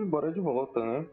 e bora de volta, né?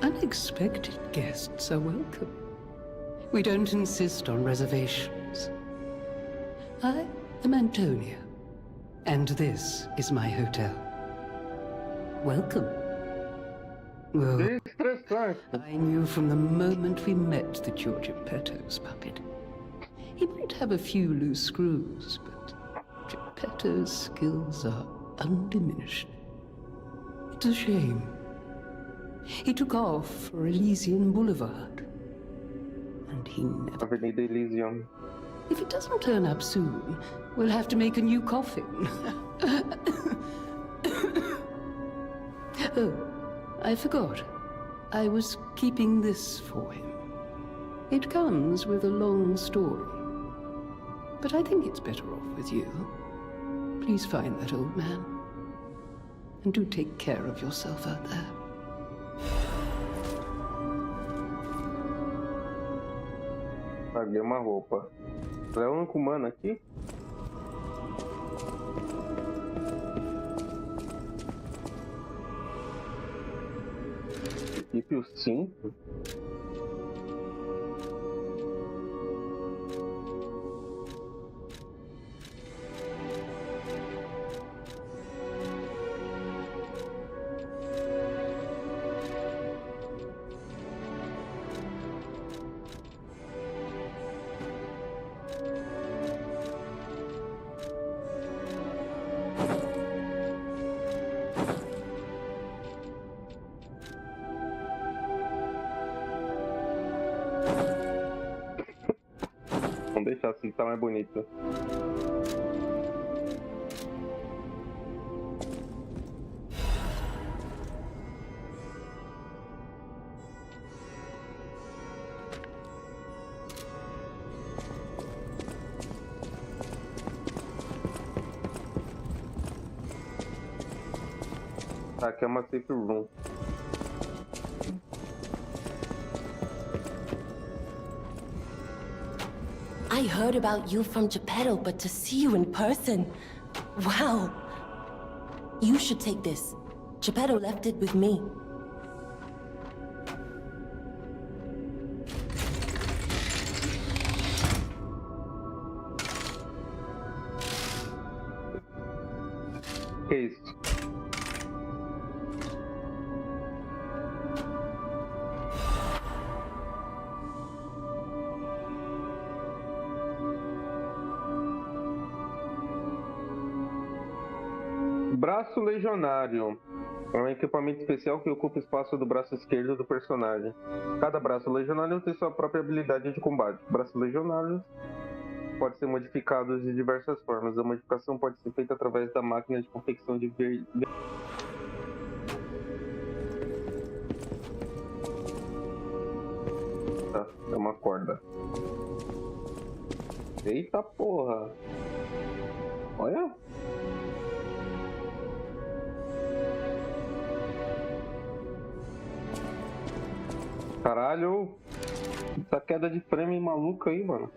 Unexpected guests are welcome. We don't insist on reservations. I am Antonia, and this is my hotel. Welcome. Oh, I knew from the moment we met that you're Geppetto's puppet. He might have a few loose screws, but Geppetto's skills are undiminished. It's a shame. He took off for Elysian Boulevard, and he never... Avenida Elysium. If it doesn't turn up soon, we'll have to make a new coffin. Oh, I forgot. I was keeping this for him. It comes with a long story, but I think it's better off with you. Please find that old man, and do take care of yourself out there. Paguei uma roupa. É o único humano aqui? Equipe os 5. Vamos deixar assim que tá mais bonito. Tá, aqui é uma safe room. I heard about you from Geppetto, but to see you in person, wow. You should take this. Geppetto left it with me. Que isso? Braço legionário. É um equipamento especial que ocupa o espaço do braço esquerdo do personagem. Cada braço legionário tem sua própria habilidade de combate. Braços legionários podem ser modificados de diversas formas. A modificação pode ser feita através da máquina de confecção de Tá, é uma corda. Eita porra! Olha! Caralho! Essa queda de frame maluca aí, mano.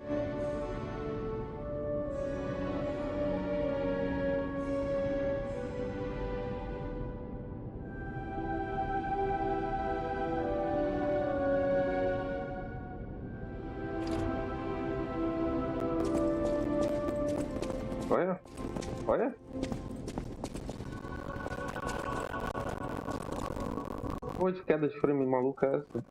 Olha! Olha! Pô, de queda de frame maluca é essa?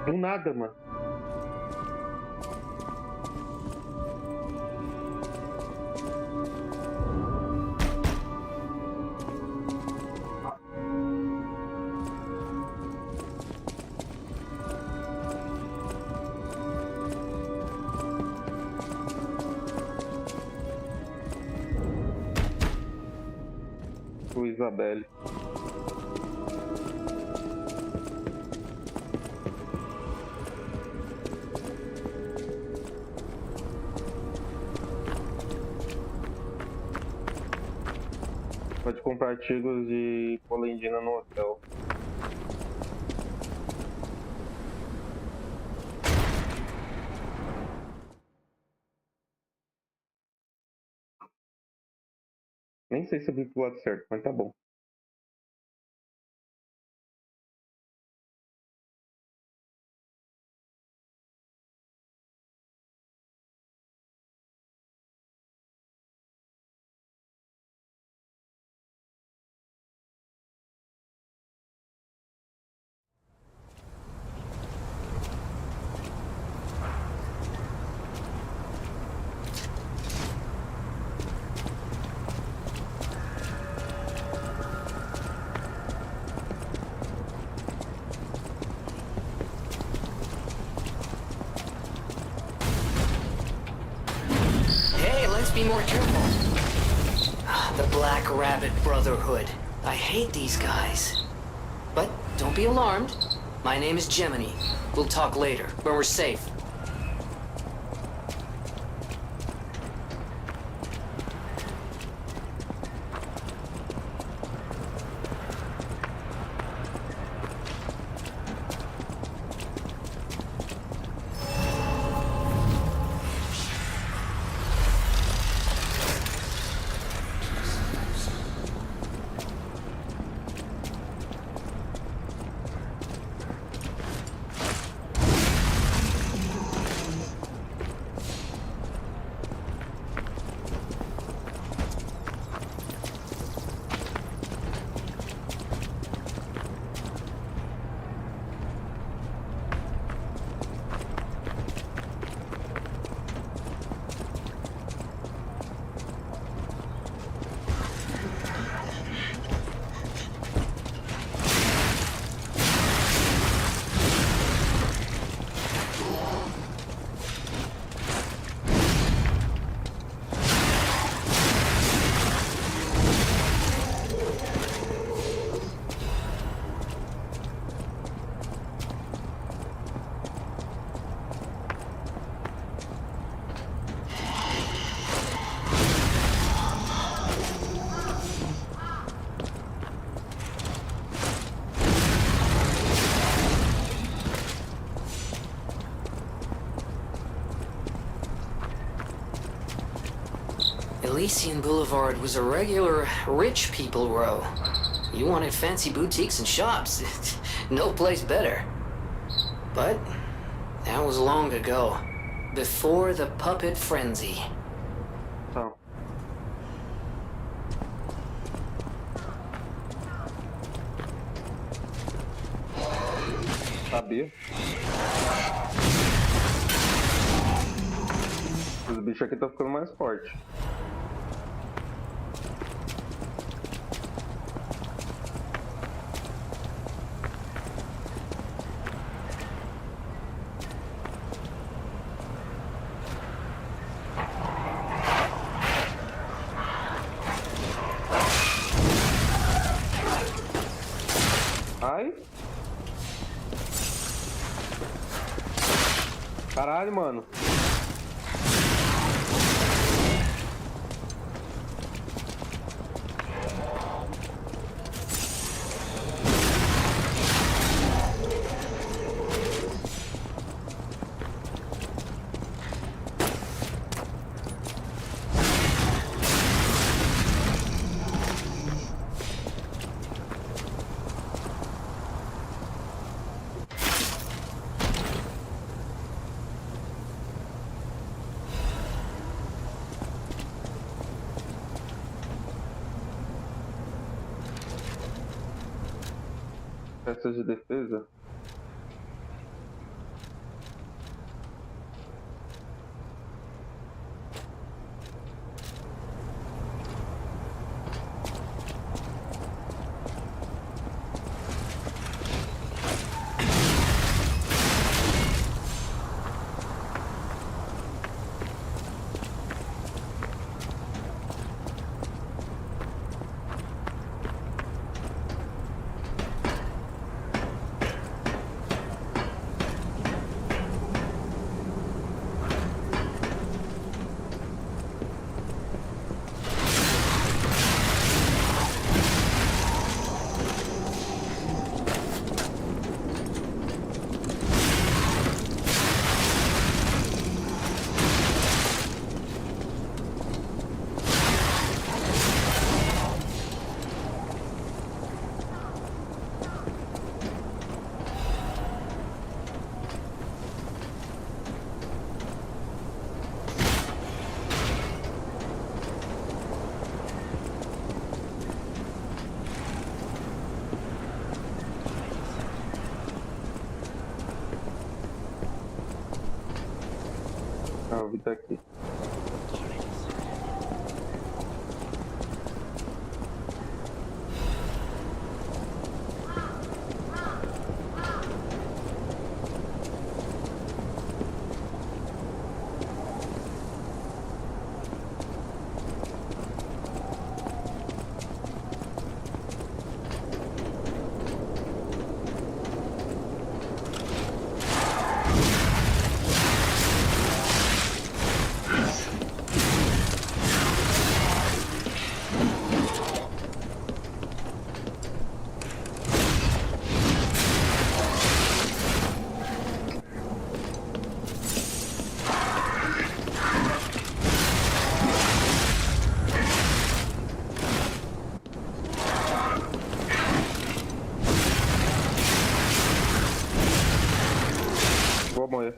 Do nada, mano. O Isabelle. Pode comprar artigos de Polendina no hotel. Nem sei se eu vi pro lado certo, mas tá bom. Let's be more careful. The Black Rabbit Brotherhood. I hate these guys. But don't be alarmed. My name is Gemini. We'll talk later, when we're safe. Elysian Boulevard was a regular rich people row. You wanted fancy boutiques and shops. No place better. But that was long ago. Before the puppet frenzy. Tá. Sabia? Os bichos aqui estão ficando mais fortes. Ai. Caralho, mano. Peças de defesa. até aqui. Vou morrer.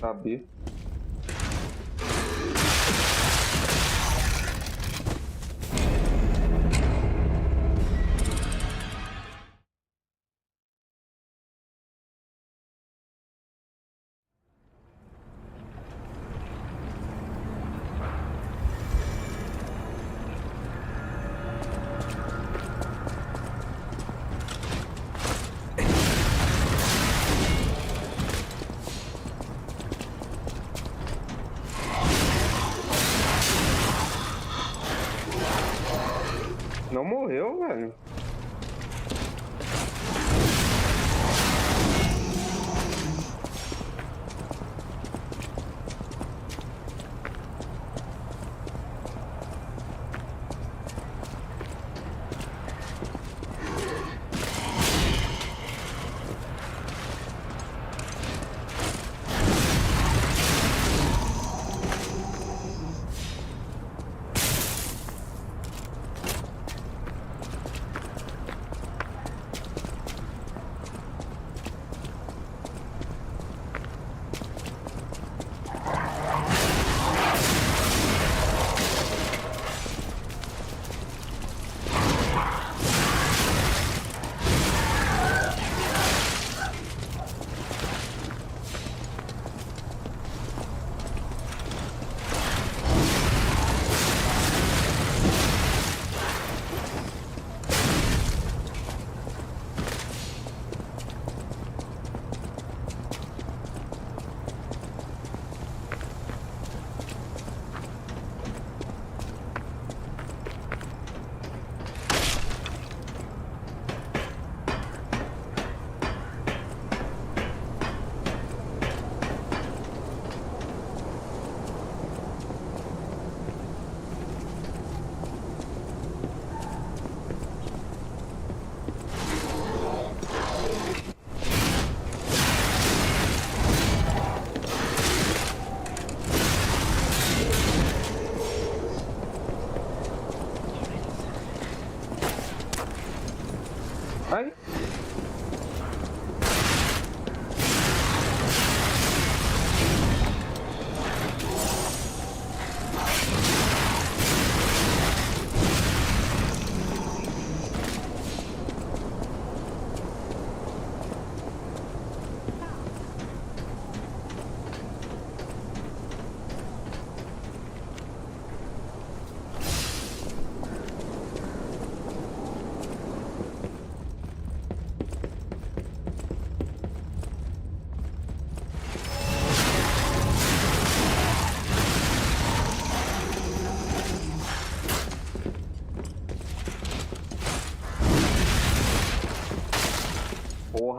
Saber. Não morreu, velho.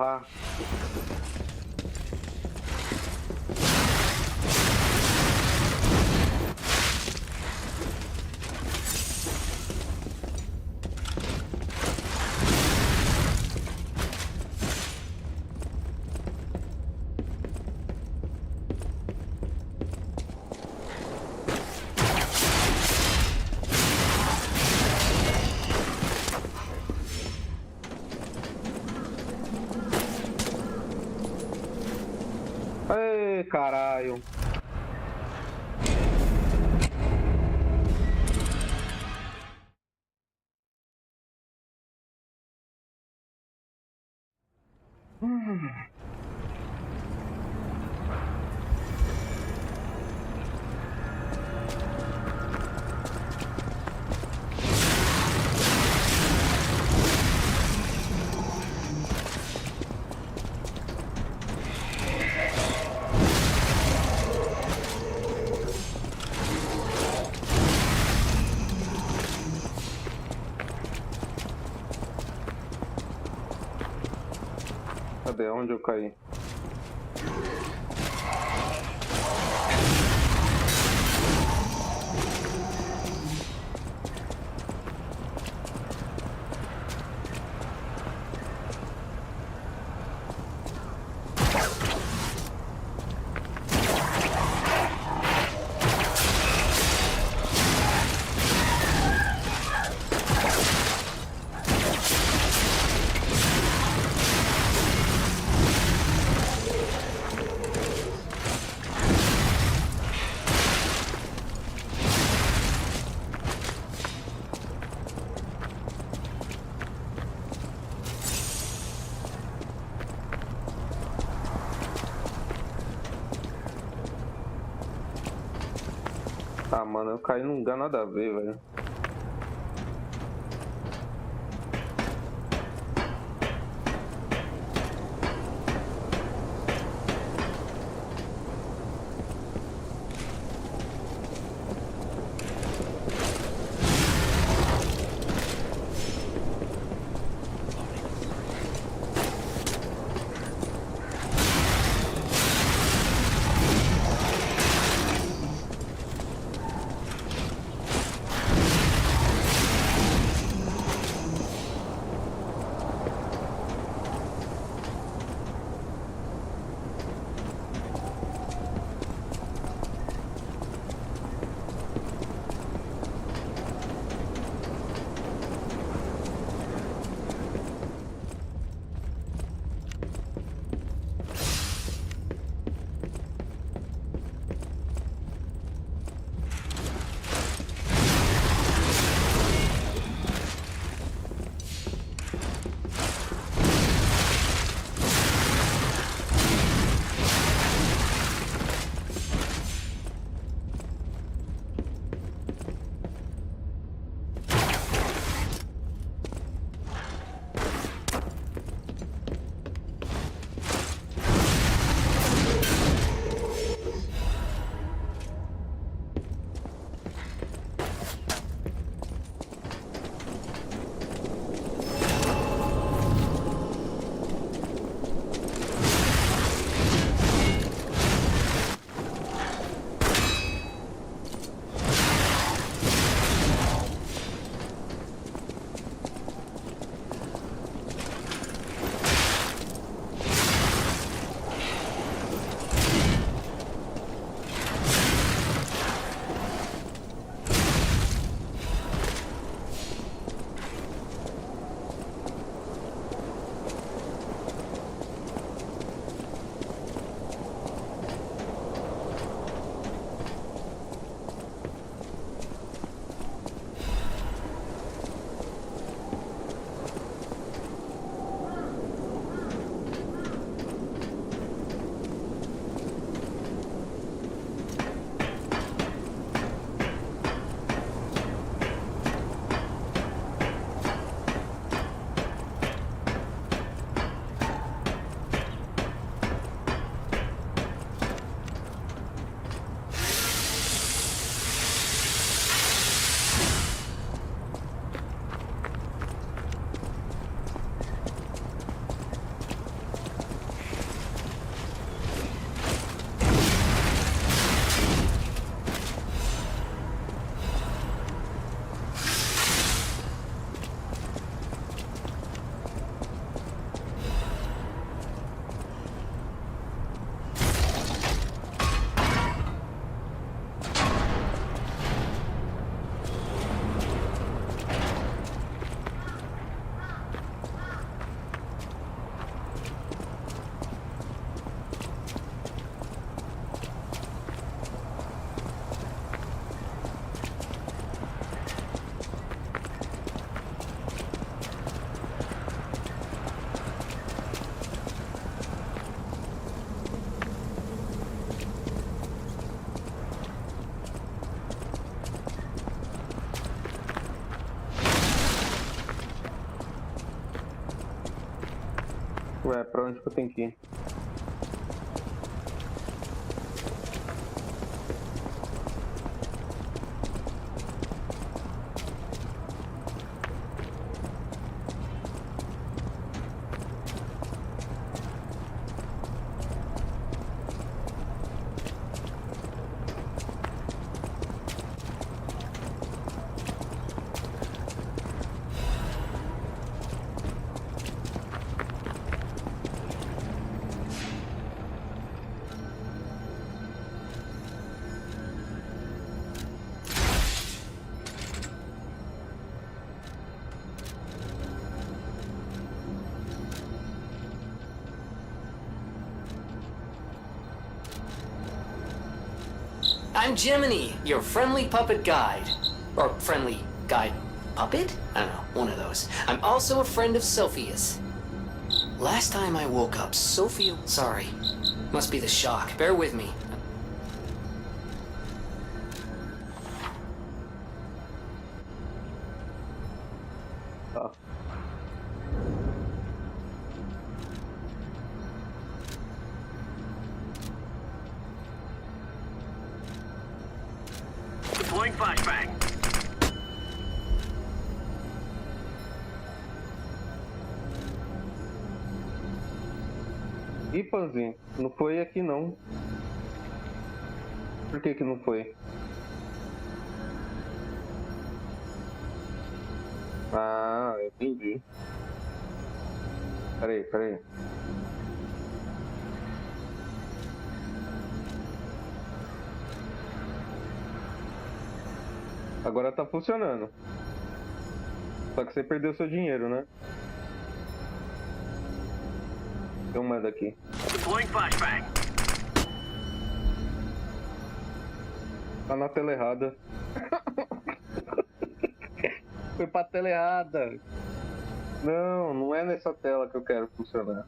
Porra! Ei, caralho. Cadê? Onde eu caí? Ah, mano, eu caí num lugar nada a ver, velho. É, pra onde que eu tenho que ir? I'm Jiminy, your friendly puppet guide. Or friendly guide puppet? I don't know, one of those. I'm also a friend of Sophia's. Last time I woke up, Sophia... Sorry. Must be the shock. Bear with me. Tá. Deploying flashbang. Ih, Panzinho, não foi aqui não. Por que que não foi? Ah, eu entendi. Peraí. Agora tá funcionando. Só que você perdeu seu dinheiro, né? Tem uma daqui. Deploying flashbang. Tá na tela errada. Foi pra tela errada. Não é nessa tela que eu quero funcionar.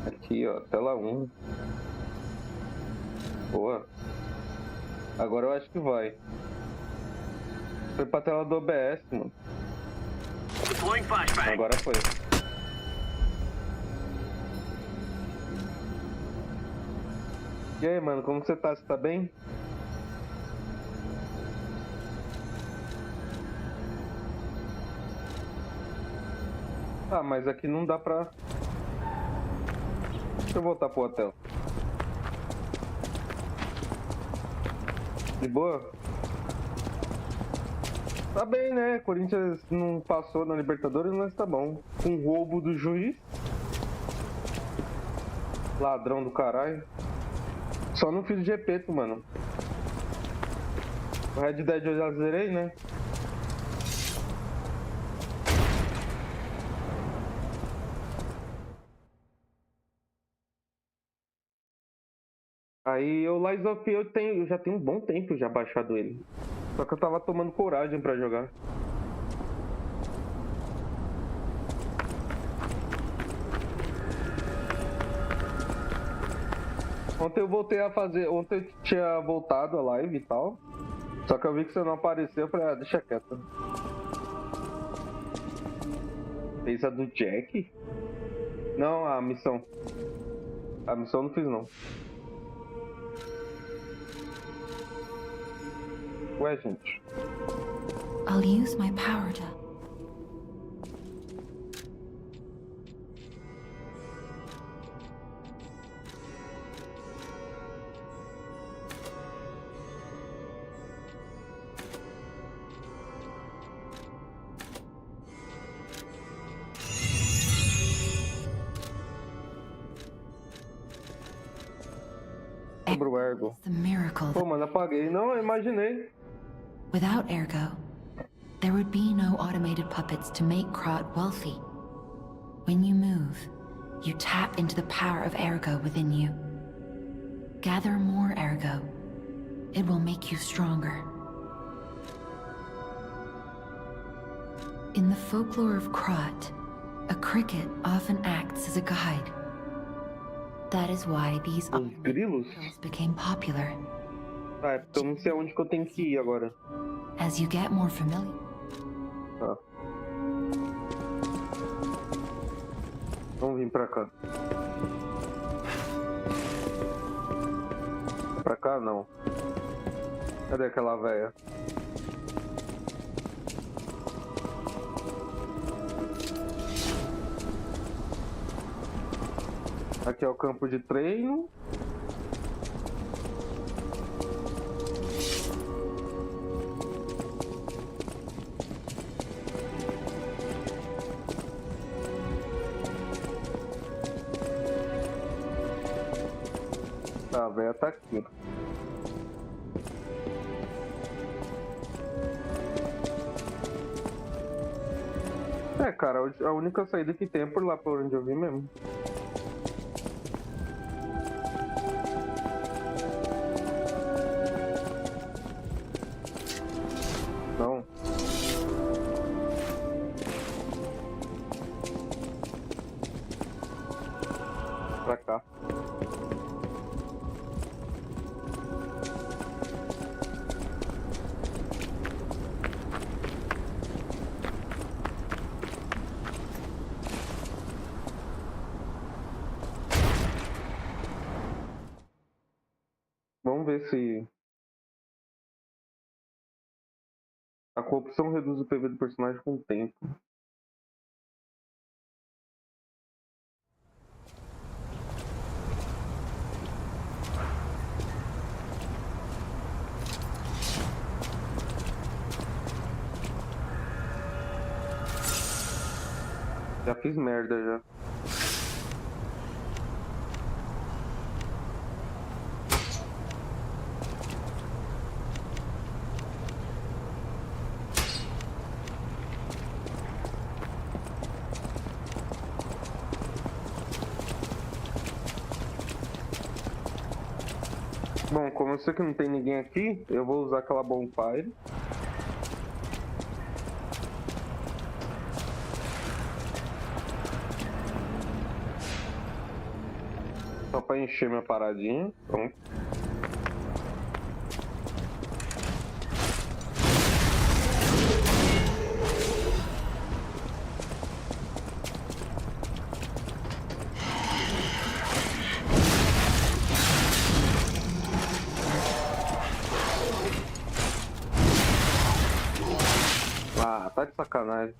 Aqui, ó, tela 1. Boa. Agora eu acho que vai. Foi pra tela do OBS, mano. Deploying flashbang. Agora foi. E aí, mano, como você tá? Você tá bem? Ah, mas aqui não dá pra... Deixa eu voltar pro hotel. De boa? Tá bem, né? Corinthians não passou na Libertadores, mas tá bom. Com o roubo do juiz. Ladrão do caralho. Só não fiz GP, mano. O Red Dead eu já zerei, né? Aí o Lies of P eu já tenho um bom tempo já baixado ele. Só que eu tava tomando coragem pra jogar. Ontem eu voltei a fazer... Ontem eu tinha voltado a live e tal. Só que eu vi que você não apareceu, eu falei, deixa quieto. Fez a do Jack? Não, a missão. A missão eu não fiz não. Ué, gente. I'll use my power to... Sobre o Ergo. The miracle Pô, that... mano, apaguei. Não, eu imaginei. Without Ergo, there would be no automated puppets to make Krot wealthy. When you move, you tap into the power of Ergo within you. Gather more Ergo. It will make you stronger. In the folklore of Krot, A cricket often acts as a guide. That is why these Os grilos? trails became popular. Ah, é porque eu não sei aonde que eu tenho que ir agora. As you get more familiar. Tá. Vamos vir pra cá. Pra cá não. Cadê aquela véia? Aqui é o campo de treino. Tá, a véia tá aqui. É, cara, a única saída que tem é por lá, por onde eu vim mesmo. Não. Pra cá. Vamos ver se a corrupção reduz o PV do personagem com o tempo. Já fiz merda já. Bom, como eu sei que não tem ninguém aqui, eu vou usar aquela bonfire. Só pra encher minha paradinha. Pronto. Ah, tá de sacanagem.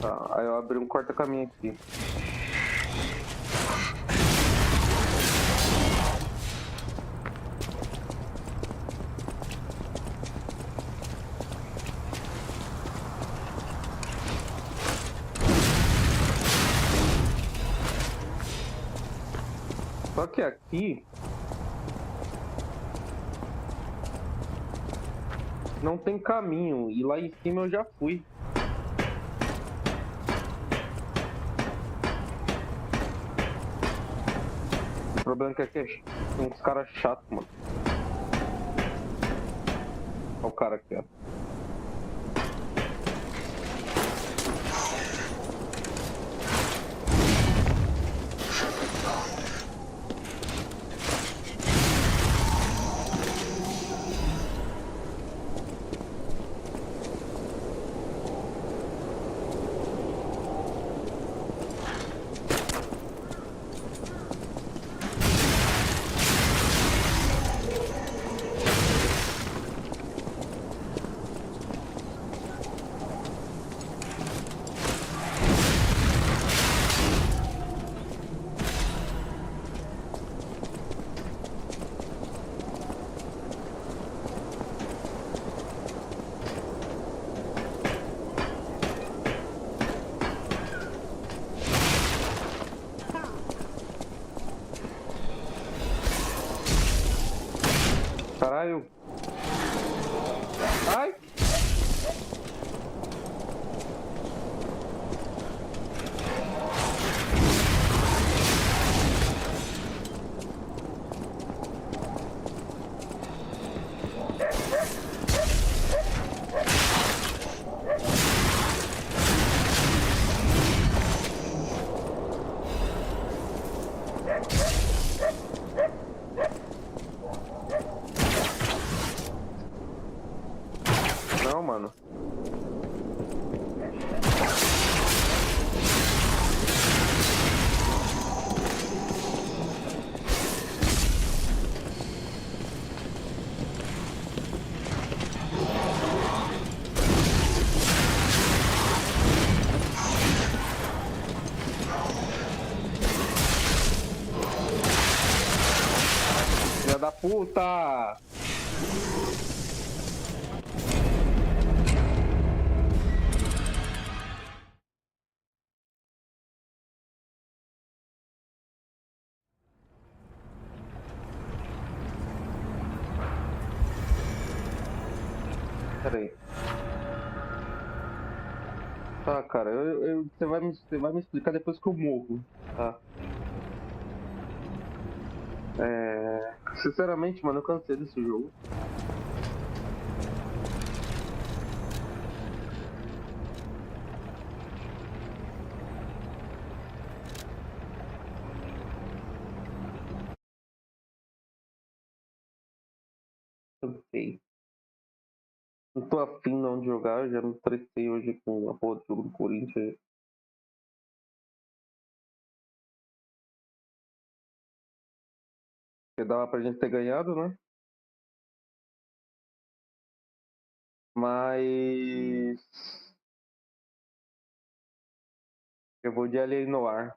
Tá, aí eu abri um corta-caminho aqui. Só que aqui não tem caminho e lá em cima eu já fui. O problema é que aqui tem uns caras chatos, mano. Olha o cara aqui, ó. mano. Filha da puta! Pera aí. Tá, cara, você vai me explicar depois que eu morro, tá? Sinceramente, mano, eu cansei desse jogo. Cansei. Não tô afim não de jogar, eu já me estressei hoje com a porra do jogo do Corinthians. Que dava pra gente ter ganhado, né? Mas eu vou de L.A Noire.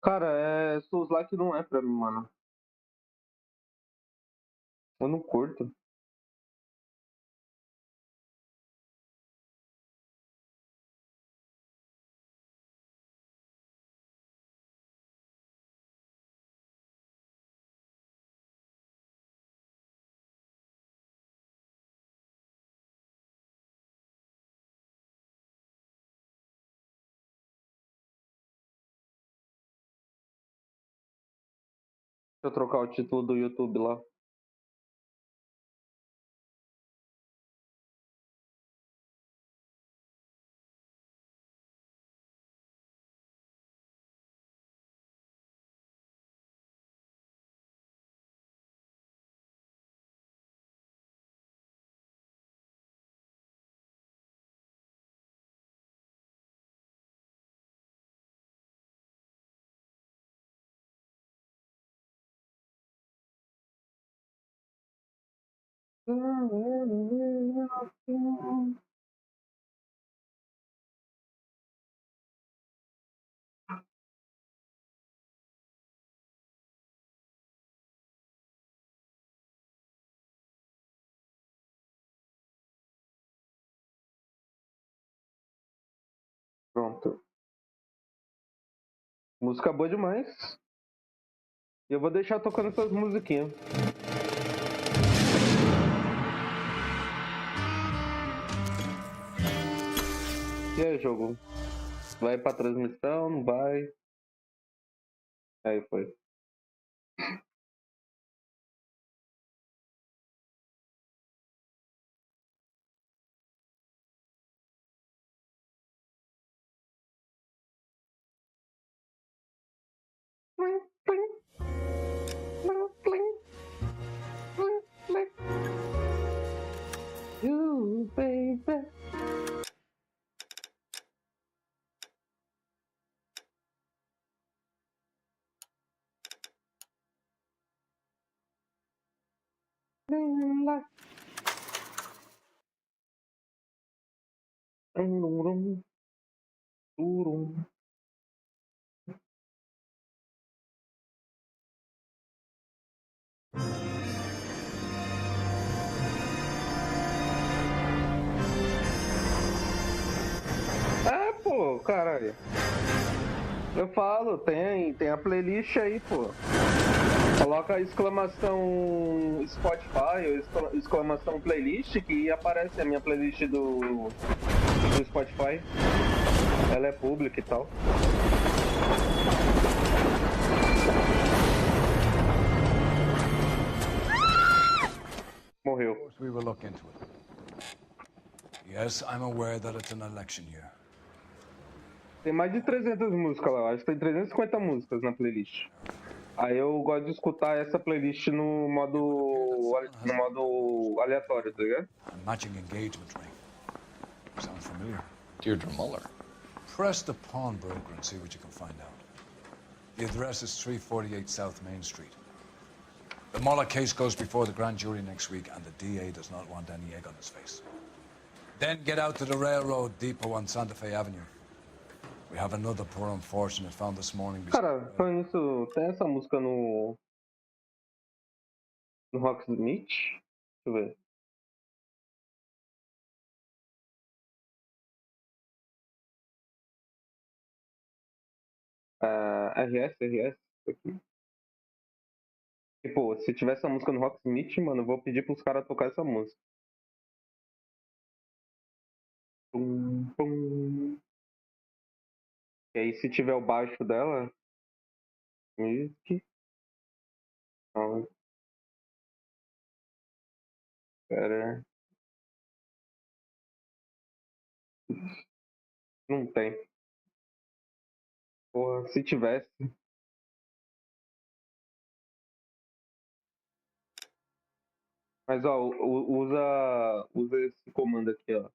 Cara, Souls-like não é pra mim, mano. Eu não curto. Deixa eu trocar o título do YouTube lá. Pronto. Música boa demais. E eu vou deixar tocando essas musiquinhas. E aí, jogo? Vai pra transmissão? Não vai? Aí foi. You, baby. Pô, caralho. Eu falo, tem a playlist aí, pô. Coloca exclamação Spotify ou exclamação playlist que aparece a minha playlist do Spotify. Ela é pública e tal. Morreu. Of course, we will look into it. Yes, I'm aware that it's an election year. Tem mais de 300 músicas lá, acho que tem 350 músicas na playlist. Aí eu gosto de escutar essa playlist no modo aleatório, tá ligado? A matching engagement ring. Sound familiar? Deirdre Muller. Press the pawnbroker and see what you can find out. The address is 348 South Main Street. The Muller case goes before the grand jury next week, and the DA does not want any egg on his face. Then get out to the railroad depot on Santa Fe Avenue. We have another poor unfortunate found this morning. Cara, falando nisso, tem essa música no Rocksmith? Deixa eu ver. RS, aqui. E, pô, se tiver essa música no Rocksmith, mano, eu vou pedir pros caras tocar essa música. Pum, pum. E aí, se tiver o baixo dela. Music. Não. Pera. Não tem. Porra, se tivesse. Mas ó, usa esse comando aqui, ó.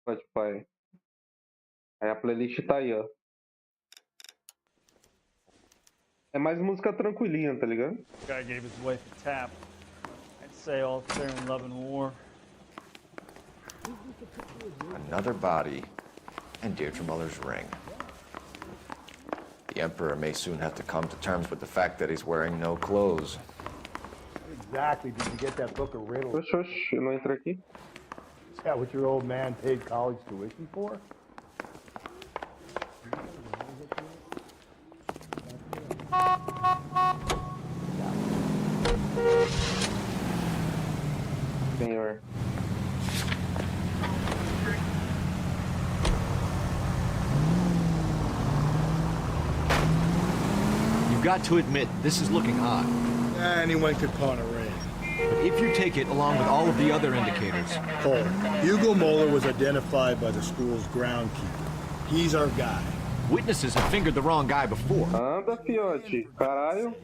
Spotify. Aí a playlist tá aí, ó. É mais música tranquilinha, tá ligado? Guy gave his wife a tap. I'd say all fair in love and war. Another body, and Deirdre Muller's ring. The Emperor may soon have to come to terms with the fact that he's wearing no clothes. Exactly. Did you get that book of riddles? Oxe, eu não entrei aqui. Is that what your old man paid college tuition for? Senhor. You've got to admit, this is looking odd. Anyone could pawn a ring. But if you take it along with all of the other indicators... Cole, Hugo Moeller was identified by the school's groundkeeper. He's our guy. Witnesses have fingered the wrong guy before. Anda, fiote. Caralho.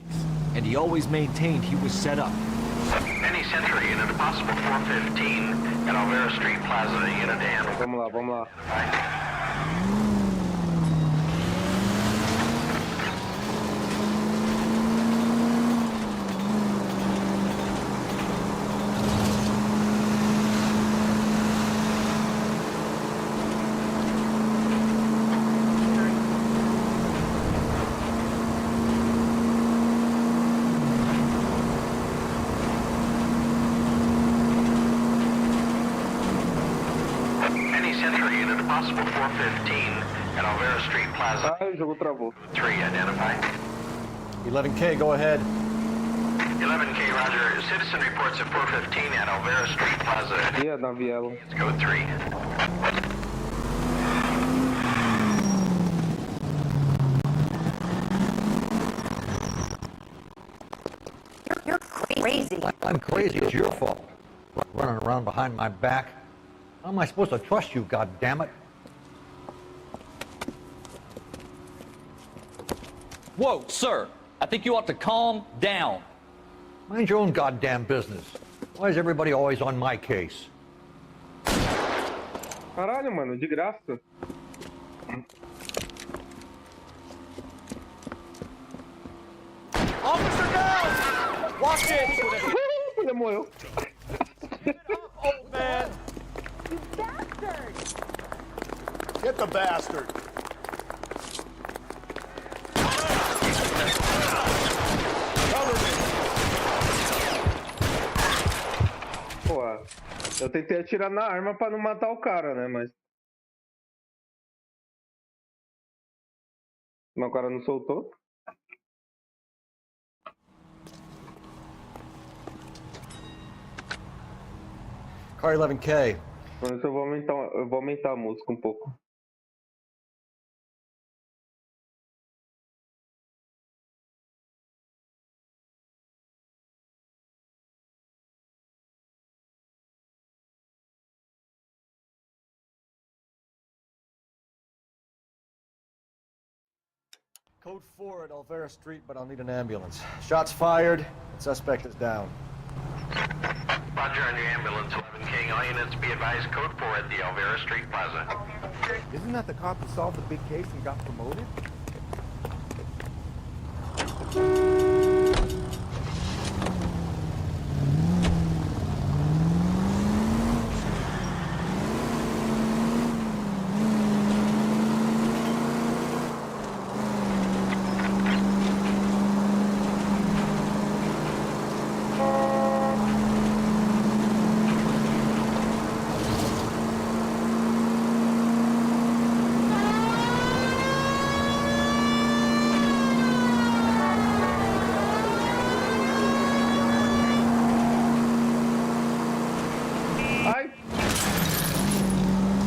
And he always maintained he was set up. Any Century unit, a possible 415 at Alvera Street Plaza, unit to handle. Vamos lá. Possible 415 at Alvera Street Plaza. Ai, o jogo travou. 3, identify. 11K, go ahead. 11K, roger. Citizen reports at 415 at Alvera Street Plaza. Ih, na viela. Let's go 3. You're crazy. I'm crazy. It's your fault. Running around behind my back. How am I supposed to trust you, goddammit? Whoa, sir. I think you ought to calm down. Mind your own goddamn business. Why is everybody always on my case? Caralho, mano, de graça. Officer, no! Watch it! Ele morreu. Old man! You bastard! Get the bastard. Cover me. Eu tentei atirar na arma pra não matar o cara, né? Mas o cara não soltou. Car 11K. Por isso eu vou aumentar a música um pouco. Code 4 at Elvira Street, but I'll need an ambulance. Shots fired. Suspect is down. Roger on your ambulance, 11 King. All units be advised, code 4 at the Elvira Street Plaza. Isn't that the cop who solved the big case and got promoted?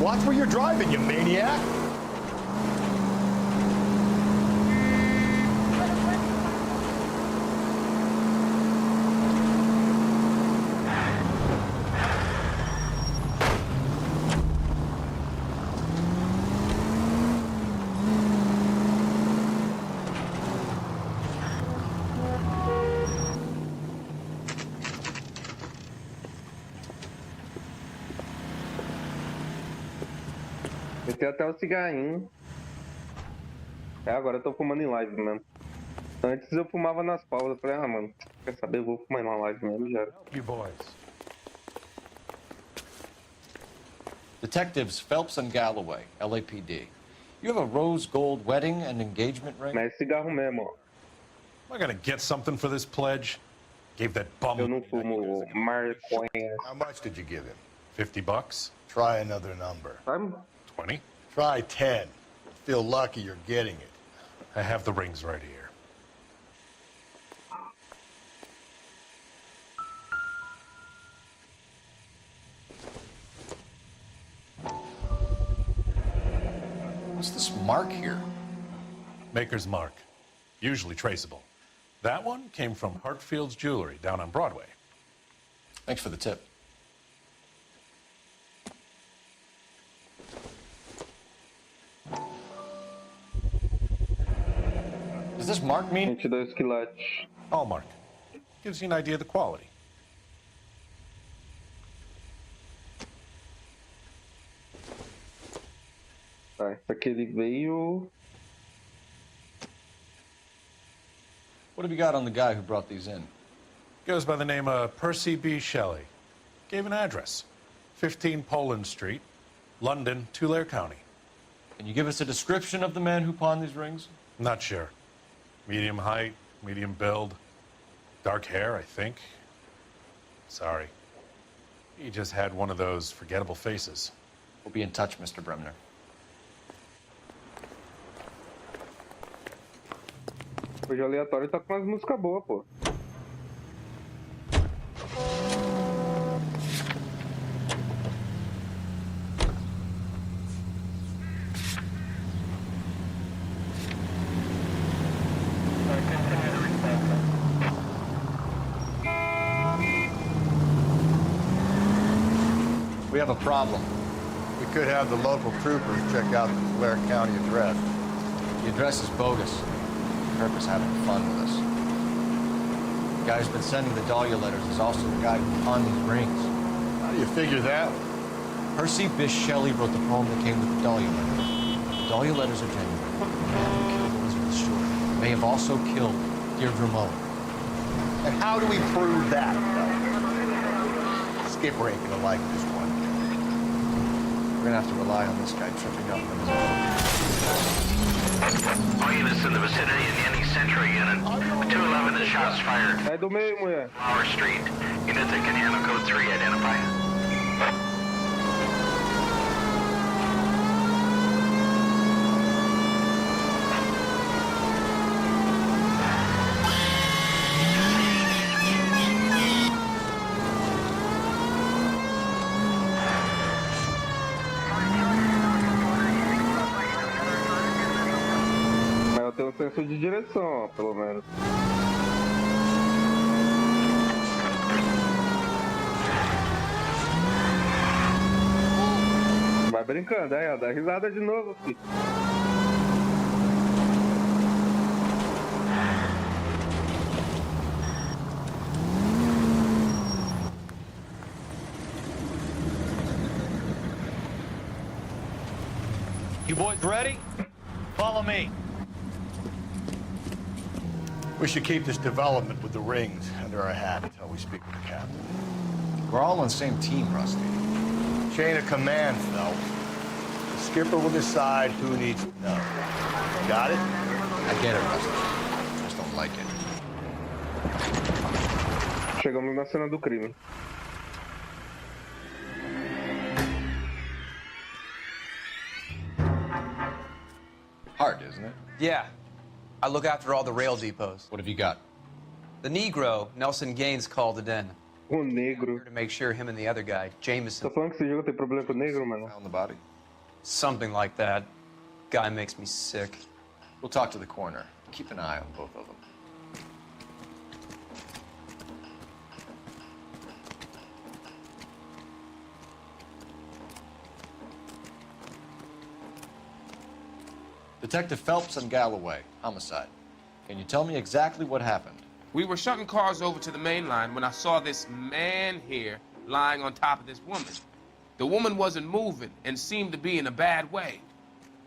Watch where you're driving, you maniac! Eu tenho até o cigarrinho. Agora eu tô fumando em live mesmo. Antes eu fumava nas pausas. Eu falei, mano, quer saber? Eu vou fumar na live mesmo, já. You boys. Detectives Phelps and Galloway, LAPD. You have a rose gold wedding and engagement ring? Mas é cigarro mesmo, ó. Am I gonna get something for this pledge? Gave that bum. Eu não fumo maconha. How much did you give him? $50? Try another number. 20? Try 10. Feel lucky you're getting it. I have the rings right here. What's this mark here? Maker's mark. Usually traceable. That one came from Hartfield's Jewelry down on Broadway. Thanks for the tip. Does this mark mean? 22 quilates. Hallmark. Gives you an idea of the quality. Tá, esse aqui ele veio. What have you got on the guy who brought these in? Goes by the name of Percy B. Shelley. Gave an address. 15 Poland Street, London, Tulare County. Can you give us a description of the man who pawned these rings? Not sure. Medium height, medium build. Dark hair, I think. Sorry. He just had one of those forgettable faces. We'll be in touch, Mr. Bremner. Hoje o aleatório tá com umas músicas boas, pô. We have a problem. We could have the local troopers check out the Tulare County address. The address is bogus. Purpose having fun with us. The guy who's been sending the Dahlia letters is also the guy who pawned these rings. How do you figure that? Percy Bysshe Shelley wrote the poem that came with the Dahlia letters. The Dahlia letters are genuine. The man who killed Elizabeth Short may have also killed Deirdre Mullen. And how do we prove that, though? Skipper ain't gonna like this one. We're gonna have to rely on this guy tripping up on his own. All units in the vicinity of the ending Century unit. 211 is shots fired. Sai do meio, mulher. Flower Street. Units that can handle code 3 identify. um senso de direção, ó, pelo menos. Vai brincando, aí, ó, dá risada de novo, filho. You boys ready? Follow me. We should keep this development with the rings under our hat until we speak with the captain. We're all on the same team, Rusty. Chain of command, Phelps. The skipper will decide who needs to know. Got it? I get it, Rusty. I just don't like it. Chegamos na cena do crime. Hard, isn't it? Yeah. I look after all the rail depots. What have you got? The Negro, Nelson Gaines, called it in. O negro. Here to make sure him and the other guy, Jameson. Tá falando que esse jogo tem problema com o negro, mano? Found the body. Something like that. Guy makes me sick. We'll talk to the coroner. Keep an eye on both of them. Detective Phelps and Galloway, homicide. Can you tell me exactly what happened? We were shunting cars over to the main line when I saw this man here lying on top of this woman. The woman wasn't moving and seemed to be in a bad way.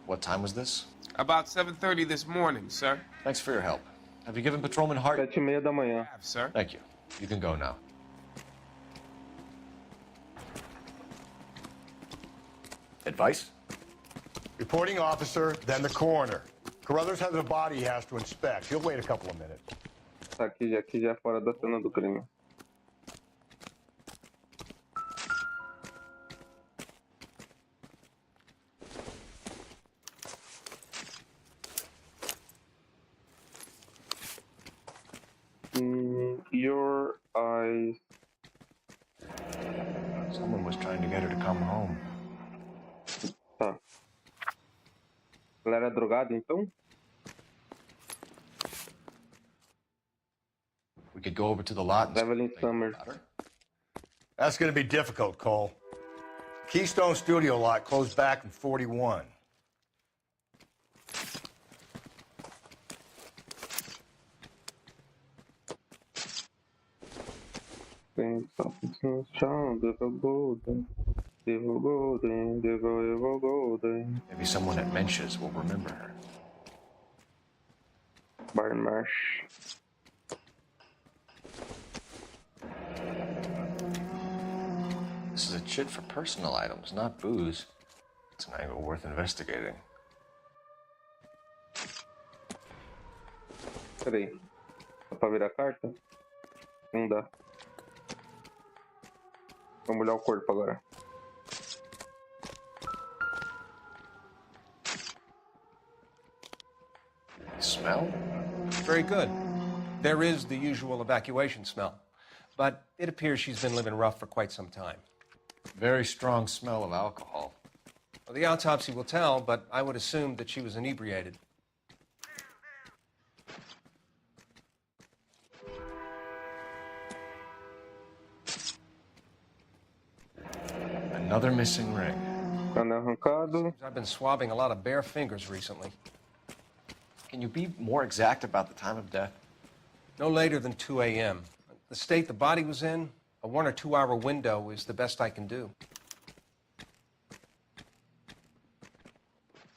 What time was this? About 7:30 this morning, sir. Thanks for your help. Have you given Patrolman Hart? 7:30 da manhã. Have, sir. Thank you. You can go now. Advice? Reporting officer, then the coroner. Carruthers has a body he has to inspect. He'll wait a couple of minutes. Tá aqui já é fora da cena do crime. Your eyes. Someone was trying to get her to come home. Tá. Ela era drogada, então? We could go over to the lot and Evelyn Summers. That's going to be difficult, Cole. Keystone Studio lot closed back in 41. Maybe someone at Mensch's will remember her. Barn Marsh. This is a chit for personal items, not booze. It's an angle worth investigating. Peraí. Dá pra virar a carta? Não dá. Vamos olhar o corpo agora. Smell? Very good. There is the usual evacuation smell, but it appears she's been living rough for quite some time. Very strong smell of alcohol. Well, the autopsy will tell, but I would assume that she was inebriated. Another missing ring. Arrancado. I've been swabbing a lot of bare fingers recently. Can you be more exact about the time of death? No later than 2 a.m. The state the body was in, a 1 or 2 hour window is the best I can do.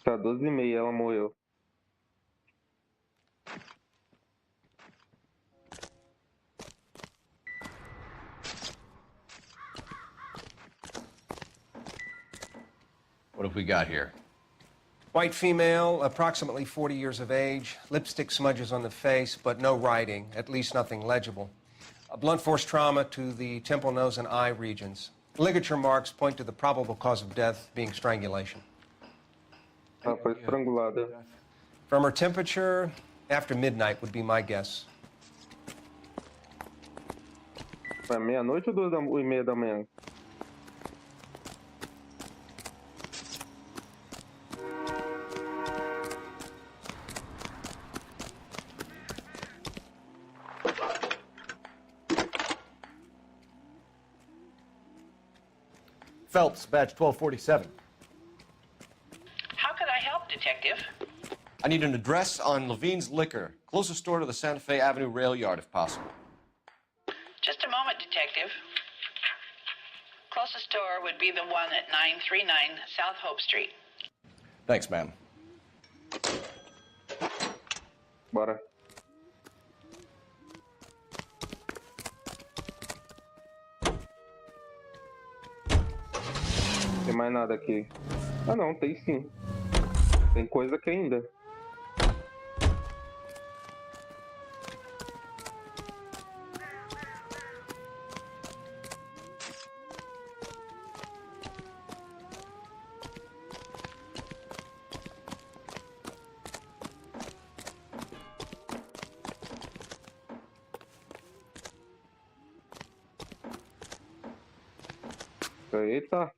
Tá 12:30, ela morreu. What have we got here? White female, approximately 40 years of age, lipstick smudges on the face, but no writing, at least nothing legible. A blunt force trauma to the temple, nose, and eye regions. Ligature marks point to the probable cause of death being strangulation. Ela foi estrangulada. From her temperature, after midnight would be my guess. Foi meia-noite ou 2:30 da manhã? Phelps, badge 1247. How could I help, Detective? I need an address on Levine's Liquor, closest store to the Santa Fe Avenue rail yard, if possible. Just a moment, Detective. Closest store would be the one at 939 South Hope Street. Thanks, ma'am. Bora. Tem mais nada aqui. Ah não, tem sim. Tem coisa aqui ainda. Eita.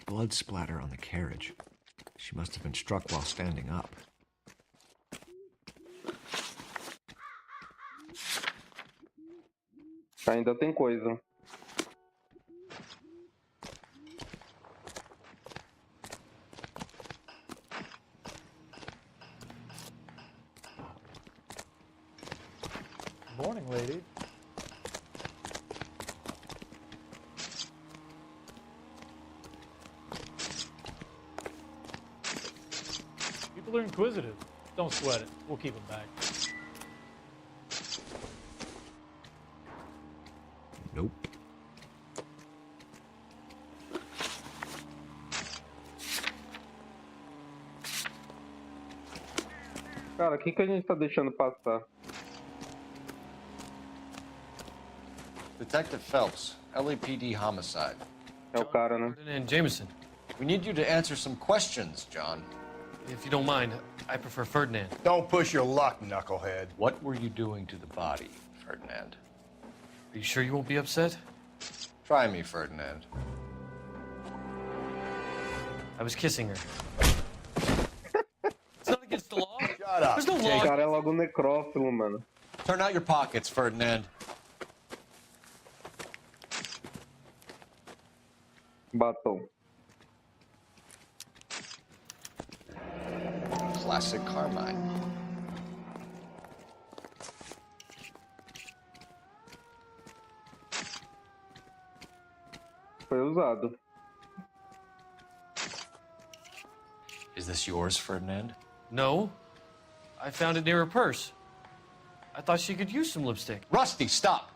Blood splatter on the carriage. She must have been struck while standing up. Ainda tem coisa. Morning, lady. People are inquisitive. Don't sweat it. We'll keep them back. Nope. Cara, o que a gente tá deixando passar? Detective Phelps, LAPD homicide. É o cara, né? Ferdinand Jameson. We need you to answer some questions, John. If you don't mind, I prefer Ferdinand. Don't push your luck, knucklehead. What were you doing to the body, Ferdinand? Are you sure you won't be upset? Try me, Ferdinand. I was kissing her. It's not against the law. Shut up. There's no O law. cara é logo necrófilo, mano. Turn out your pockets, Ferdinand. Batom. Classic Carmine. Foi usado. Is this yours, Ferdinand? No. I found it near her purse. I thought she could use some lipstick. Rusty, stop!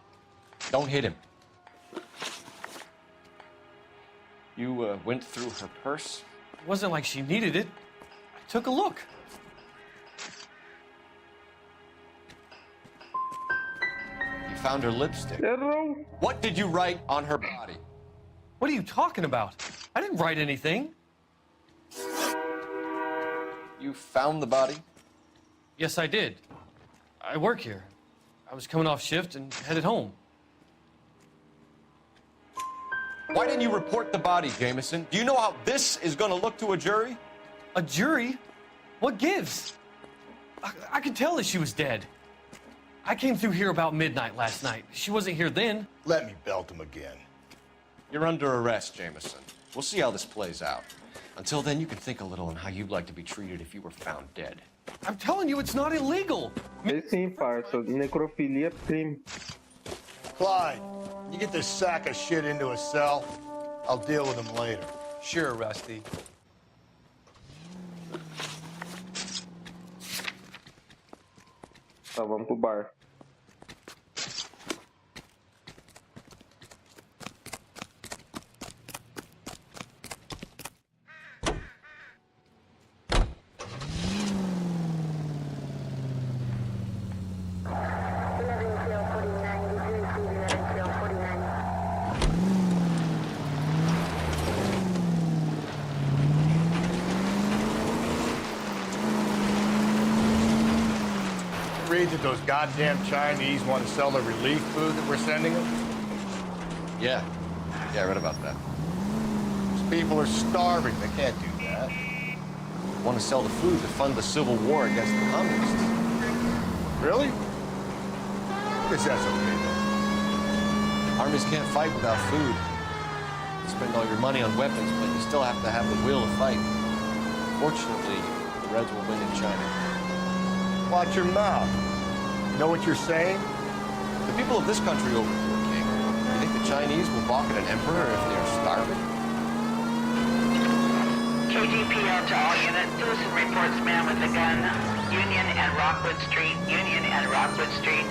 Don't hit him. You went through her purse? It wasn't like she needed it. I took a look. You found her lipstick. Errou. What did you write on her body? What are you talking about? I didn't write anything. You found the body? Yes, I did. I work here. I was coming off shift and headed home. Why didn't you report the body, Jameson? Do you know how this is going to look to a jury? A jury? What gives? I could tell that she was dead. I came through here about midnight last night. She wasn't here then. Let me belt him again. You're under arrest, Jameson. We'll see how this plays out. Until then, you can think a little on how you'd like to be treated if you were found dead. I'm telling you, it's not illegal. É sim, parça. Necrofilia é crime. Clyde, you get this sack of shit into a cell. I'll deal with him later. Sure, Rusty. Tá, vamos pro bar. Read that those goddamn Chinese want to sell the relief food that we're sending them? Yeah, I read about that. These people are starving. They can't do that. want to sell the food to fund the civil war against the communists. Really? I guess that's okay, though. Armies can't fight without food. You spend all your money on weapons, but you still have to have the will to fight. Fortunately, the Reds will win in China. Watch your mouth. You know what you're saying? The people of this country overthrew a king. You think the Chinese will balk at an emperor if they are starving? KGPL to all units. Citizen reports man with a gun. Union and Rockwood Street. Union and Rockwood Street.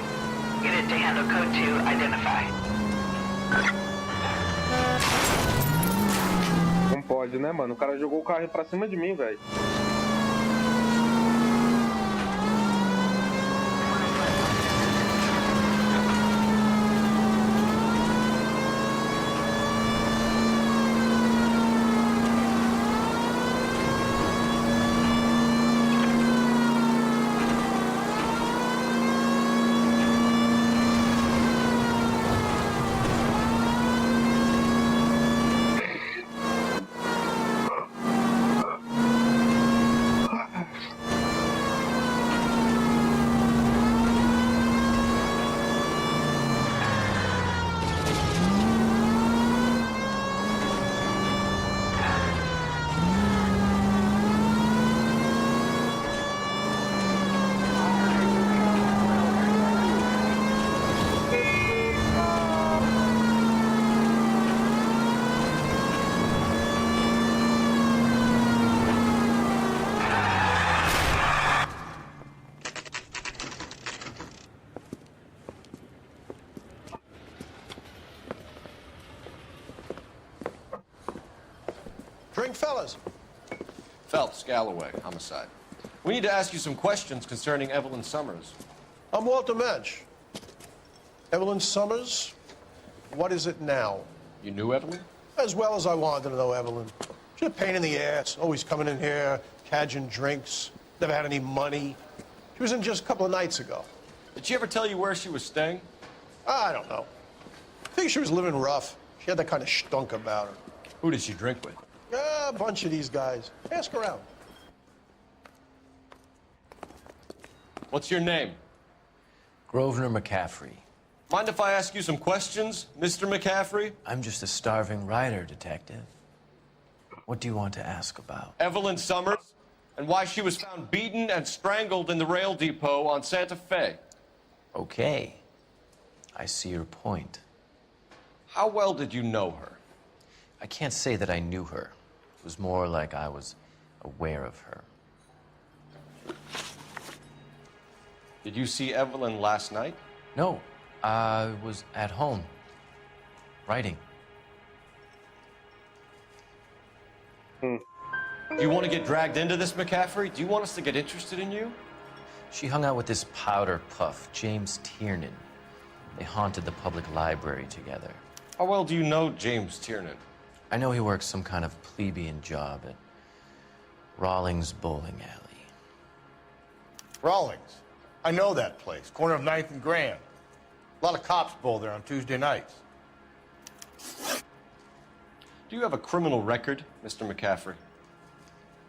Unit to handle code 2. Identify. Não pode, né, mano? O cara jogou o carro pra cima de mim, velho. Drink, fellas. Phelps, Galloway, homicide. We need to ask you some questions concerning Evelyn Summers. I'm Walter Mensch. Evelyn Summers, what is it now? You knew Evelyn? As well as I wanted to know Evelyn. She's a pain in the ass, always coming in here, cadging drinks, never had any money. She was in just a couple of nights ago. Did she ever tell you where she was staying? I don't know. I think she was living rough. She had that kind of stunk about her. Who did she drink with? Yeah, a bunch of these guys. Ask around. What's your name? Grosvenor McCaffrey. Mind if I ask you some questions, Mr. McCaffrey? I'm just a starving writer, Detective. What do you want to ask about? Evelyn Summers, and why she was found beaten and strangled in the rail depot on Santa Fe. Okay. I see your point. How well did you know her? I can't say that I knew her. It was more like I was aware of her. Did you see Evelyn last night? No. I was at home, writing. Do you want to get dragged into this, McCaffrey? Do you want us to get interested in you? She hung out with this powder puff, James Tiernan. They haunted the public library together. How well do you know James Tiernan? I know he works some kind of plebeian job at Rawlings Bowling Alley. Rawlings. I know that place. Corner of 9th and Grand. A lot of cops bowl there on Tuesday nights. Do you have a criminal record, Mr. McCaffrey?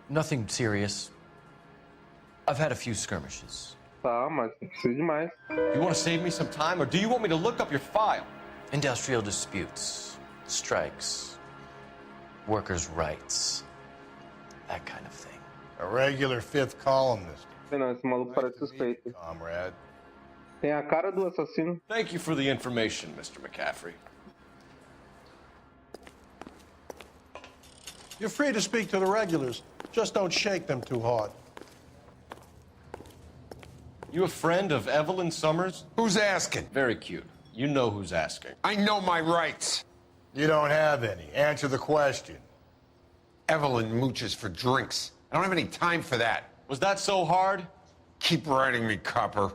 Nothing serious. I've had a few skirmishes. Tá, mas precisa de mais. Do you want to save me some time, or do you want me to look up your file? Industrial disputes, strikes, workers' rights, that kind of thing. A regular fifth columnist. Não, esse maluco parece suspeito. Comrade. Tem a cara do assassino. Thank you for the information, Mr. McCaffrey. You're free to speak to the regulars. Just don't shake them too hard. You a friend of Evelyn Summers? Who's asking? Very cute. You know who's asking. I know my rights. You don't have any. Answer the question. Evelyn mooches for drinks. I don't have any time for that. Was that so hard? Keep writing me, copper.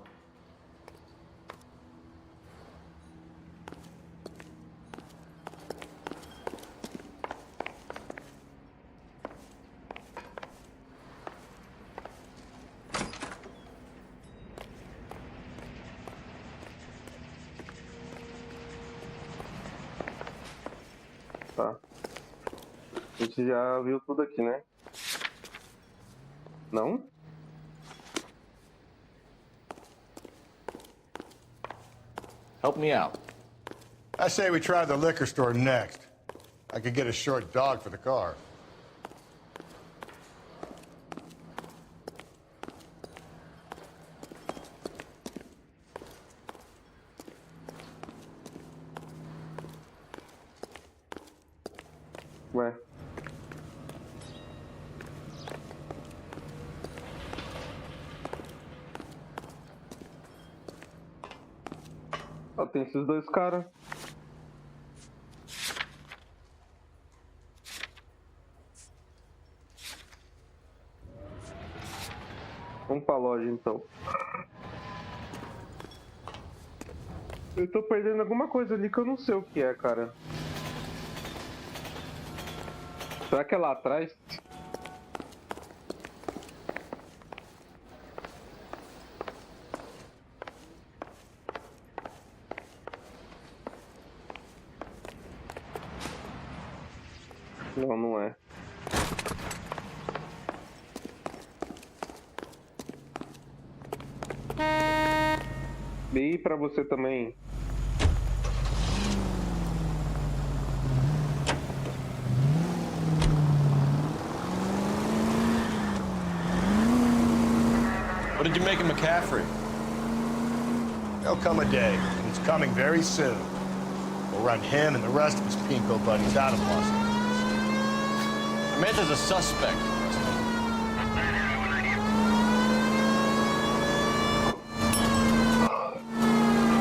Tá. A gente já viu tudo aqui, né? Não? Help me out. I say we try the liquor store next. I could get a short dog for the car. Ué. Ó, tem esses dois caras. Vamos pra loja então. Eu tô perdendo alguma coisa ali que eu não sei o que é, cara. Será que é lá atrás? Não, não é. E pra você também. What did you make of McCaffrey? There'll come a day, and it's coming very soon. We'll run him and the rest of his pinko buddies out of Los Angeles. Samantha's a suspect.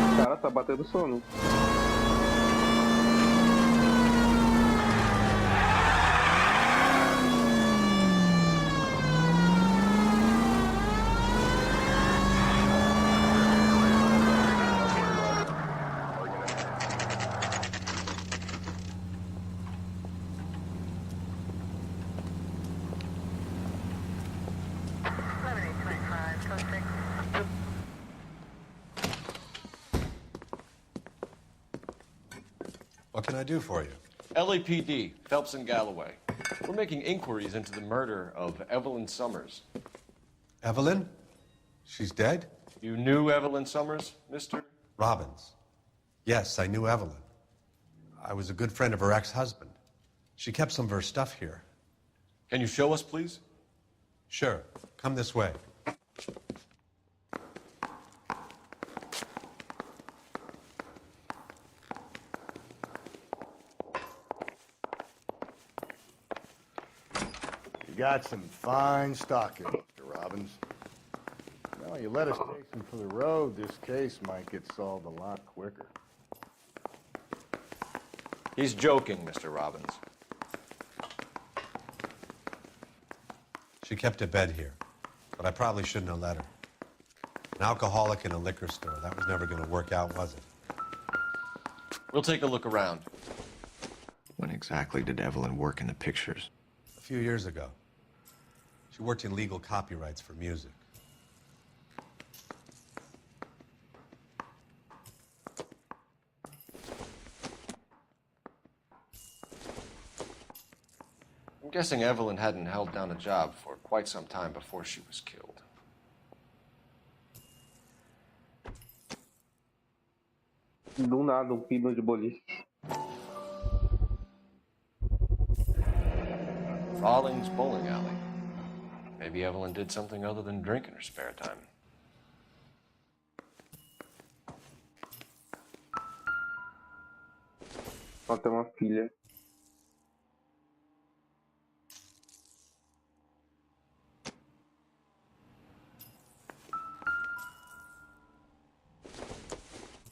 O cara tá batendo sono. What can I do for you? LAPD, Phelps and Galloway. We're making inquiries into the murder of Evelyn Summers. Evelyn? She's dead? You knew Evelyn Summers, Mr. Robbins. Yes, I knew Evelyn. I was a good friend of her ex-husband. She kept some of her stuff here. Can you show us, please? Sure. Come this way. You got some fine stock here, Mr. Robbins. Well, you let us take some for the road, this case might get solved a lot quicker. He's joking, Mr. Robbins. She kept a bed here, but I probably shouldn't have let her. An alcoholic in a liquor store. That was never going to work out, was it? We'll take a look around. When exactly did Evelyn work in the pictures? A few years ago. She worked in legal copyrights for music. I'm guessing Evelyn hadn't held down a job for quite some time before she was killed. Do nada, pino de boliche. Rawlings Bowling Alley. Maybe Evelyn did something other than drink in her spare time. Só tem uma filha.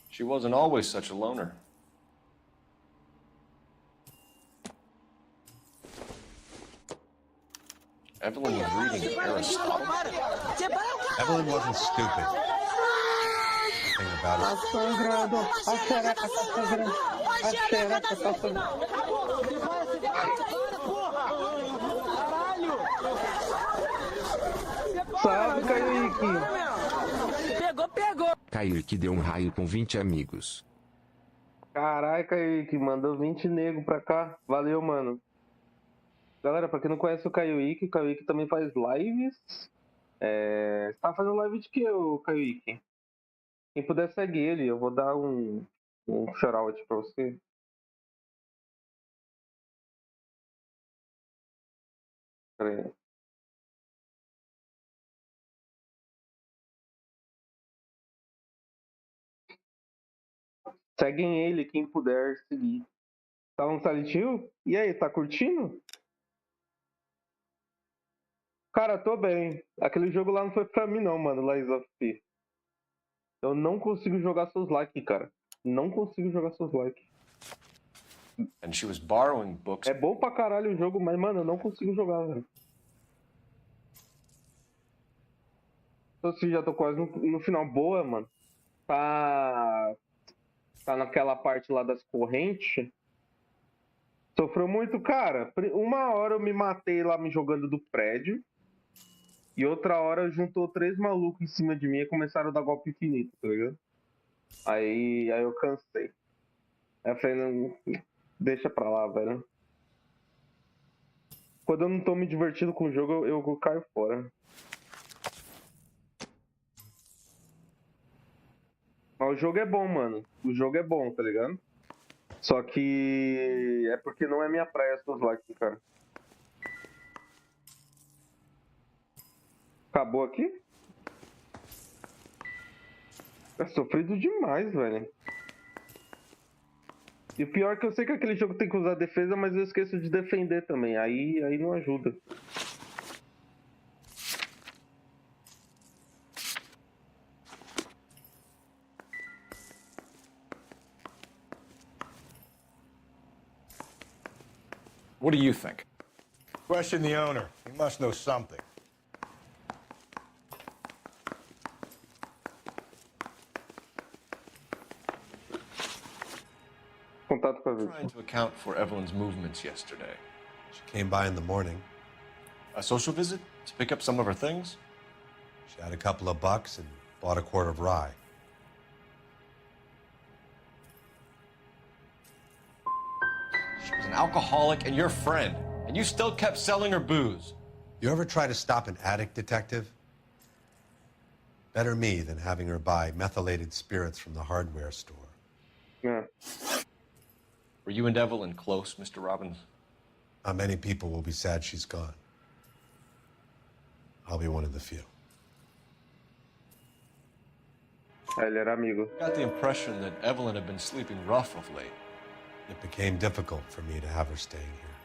She wasn't always such a loner. Evelyn was reading Aristotle. Evelyn wasn't stupid. The thing about it. Salve, Kaique! Pegou! Kaique deu um raio com 20 amigos. Carai, Kaique, mandou 20 nego pra cá. Valeu, mano. Galera, pra quem não conhece o Kaique também faz lives Você tá fazendo live de quê, ô Kaique? Quem puder segue ele, eu vou dar um shout-out pra você. Pera aí. Seguem ele, quem puder seguir. Tá no Silent Hill? E aí, tá curtindo? Cara, tô bem. Aquele jogo lá não foi pra mim não, mano, Lies of P. Eu não consigo jogar seus likes, cara. Não consigo jogar seus likes. And she was borrowing books. É bom pra caralho o jogo, mas, mano, eu não consigo jogar, velho. Eu já tô quase no final. Boa, mano. Tá naquela parte lá das correntes. Sofreu muito, cara. Uma hora eu me matei lá me jogando do prédio. E outra hora juntou 3 malucos em cima de mim e começaram a dar golpe infinito, tá ligado? Aí eu cansei. Aí eu falei, não, deixa pra lá, velho. Quando eu não tô me divertindo com o jogo, eu caio fora. Mas o jogo é bom, mano. O jogo é bom, tá ligado? Só que é porque não é minha praia essas likes, cara. Acabou aqui? É sofrido demais, velho. E o pior é que eu sei que aquele jogo tem que usar defesa, mas eu esqueço de defender também. Aí não ajuda. What do you think? Question the owner. He must know something. Contato com a Trying to account for Evelyn's movements yesterday. She came by in the morning. A social visit to pick up some of her things? She had a couple of bucks and bought a quart of rye. She was an alcoholic and your friend, and you still kept selling her booze. You ever try to stop an addict, detective? Better me than having her buy methylated spirits from the hardware store. Yeah. Were you and Evelyn close, Mr. Robbins? Not many people will be sad she's gone. I'll be one of the few. Ele era amigo. I got the impression that Evelyn had been sleeping rough of late. It became difficult for me to have her staying here.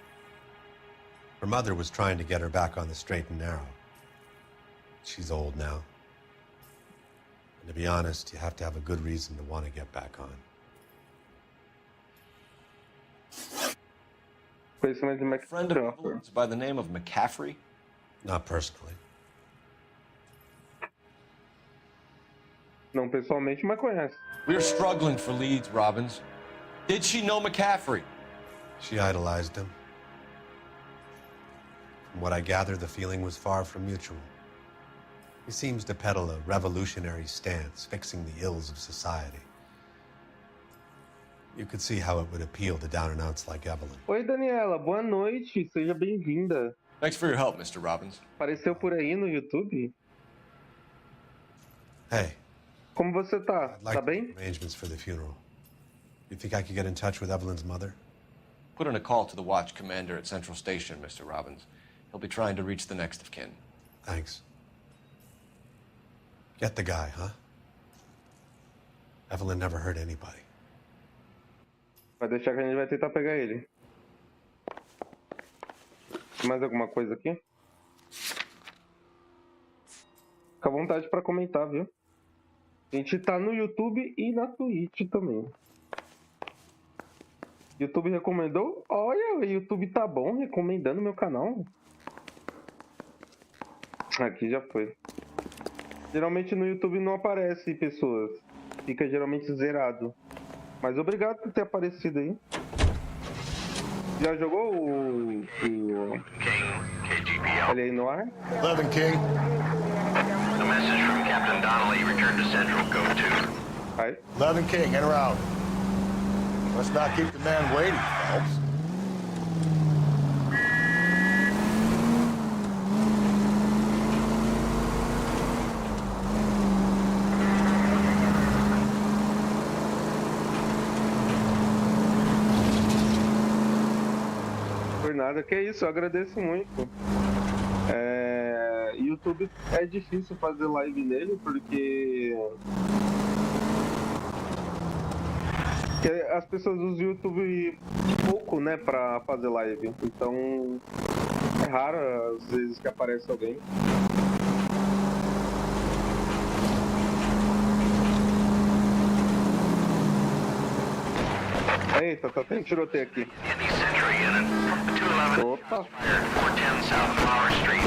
Her mother was trying to get her back on the straight and narrow. She's old now. And to be honest, you have to have a good reason to want to get back on. A friend of Evelyn's by the name of McCaffrey? Not personally. Não pessoalmente, mas conhece. We are struggling for leads, Robbins. Did she know McCaffrey? She idolized him. From what I gather, the feeling was far from mutual. He seems to peddle a revolutionary stance, fixing the ills of society. You could see how it would appeal to down-and-outs like Evelyn. Oi, Daniela. Boa noite. Seja bem-vinda. Thanks for your help, Mr. Robbins. Apareceu por aí no YouTube? Hey. Como você tá? I'd like Tá bem? arrangements for the funeral. You think I could get in touch with Evelyn's mother? Put in a call to the watch commander at Central Station, Mr. Robbins. He'll be trying to reach the next of kin. Thanks. Get the guy, huh? Evelyn never hurt anybody. Vai deixar que a gente vai tentar pegar ele. Mais alguma coisa aqui? Fica à vontade pra comentar, viu? A gente tá no YouTube e na Twitch também. YouTube recomendou? Olha, o YouTube tá bom recomendando meu canal. Aqui já foi. Geralmente no YouTube não aparece pessoas. Fica geralmente zerado. Mas obrigado por ter aparecido aí. Já jogou o L.A Noire? 11 King. A message from Captain Donnelly. Return to Central. Go to. Hi. 11 King, in or out? Let's not keep the man waiting, folks. nada. Que isso, eu agradeço muito. YouTube é difícil fazer live nele porque as pessoas usam o YouTube pouco, né, pra fazer live. Então é raro às vezes que aparece alguém. Eita, tá tendo tiroteio aqui. Opa. 410 South Flower Street.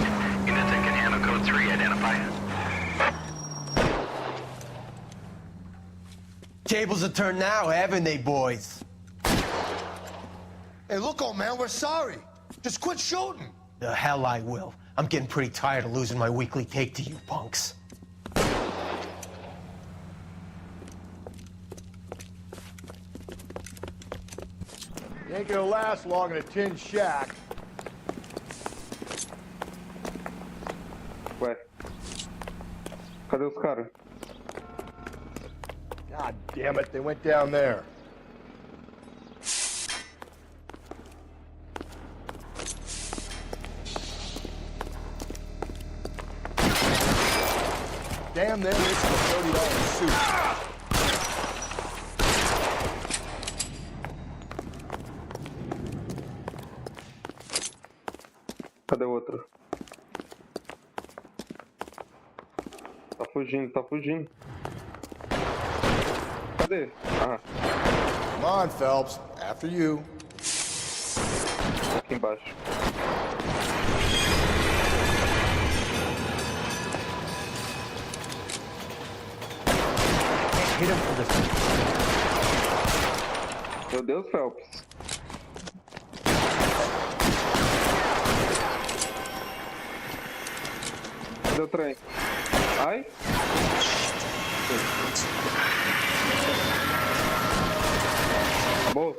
Units that can handle code 3 identify. Tables have turned now, haven't they, boys? Hey, look, old man, we're sorry. Just quit shooting. The hell I will. I'm getting pretty tired of losing my weekly take to you punks. You ain't gonna last long in a tin shack. Ué. Cadê os caras? God damn it, they went down there. Damn them, this is a $30 suit. Cadê o outro? Tá fugindo, tá fugindo. Cadê? Ah. Come on, Phelps. After you. Aqui embaixo. Hit him for this. Meu Deus, Phelps. Cadê o trem? Ai. Acabou.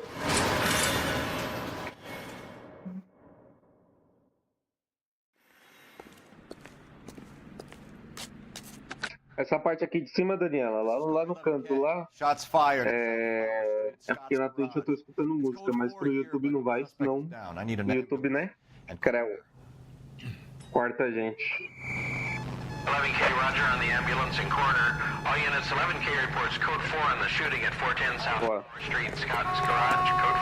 Essa parte aqui de cima, Daniela, lá no canto, lá. Shots fired. É porque na Twitch eu tô escutando música, mas pro YouTube não vai, senão no YouTube, né? Creu. Corta a gente. 11K, Roger on the ambulance and corner. All units, 11K reports code 4 on the shooting at 410 South Flower Street, Scott's Garage, code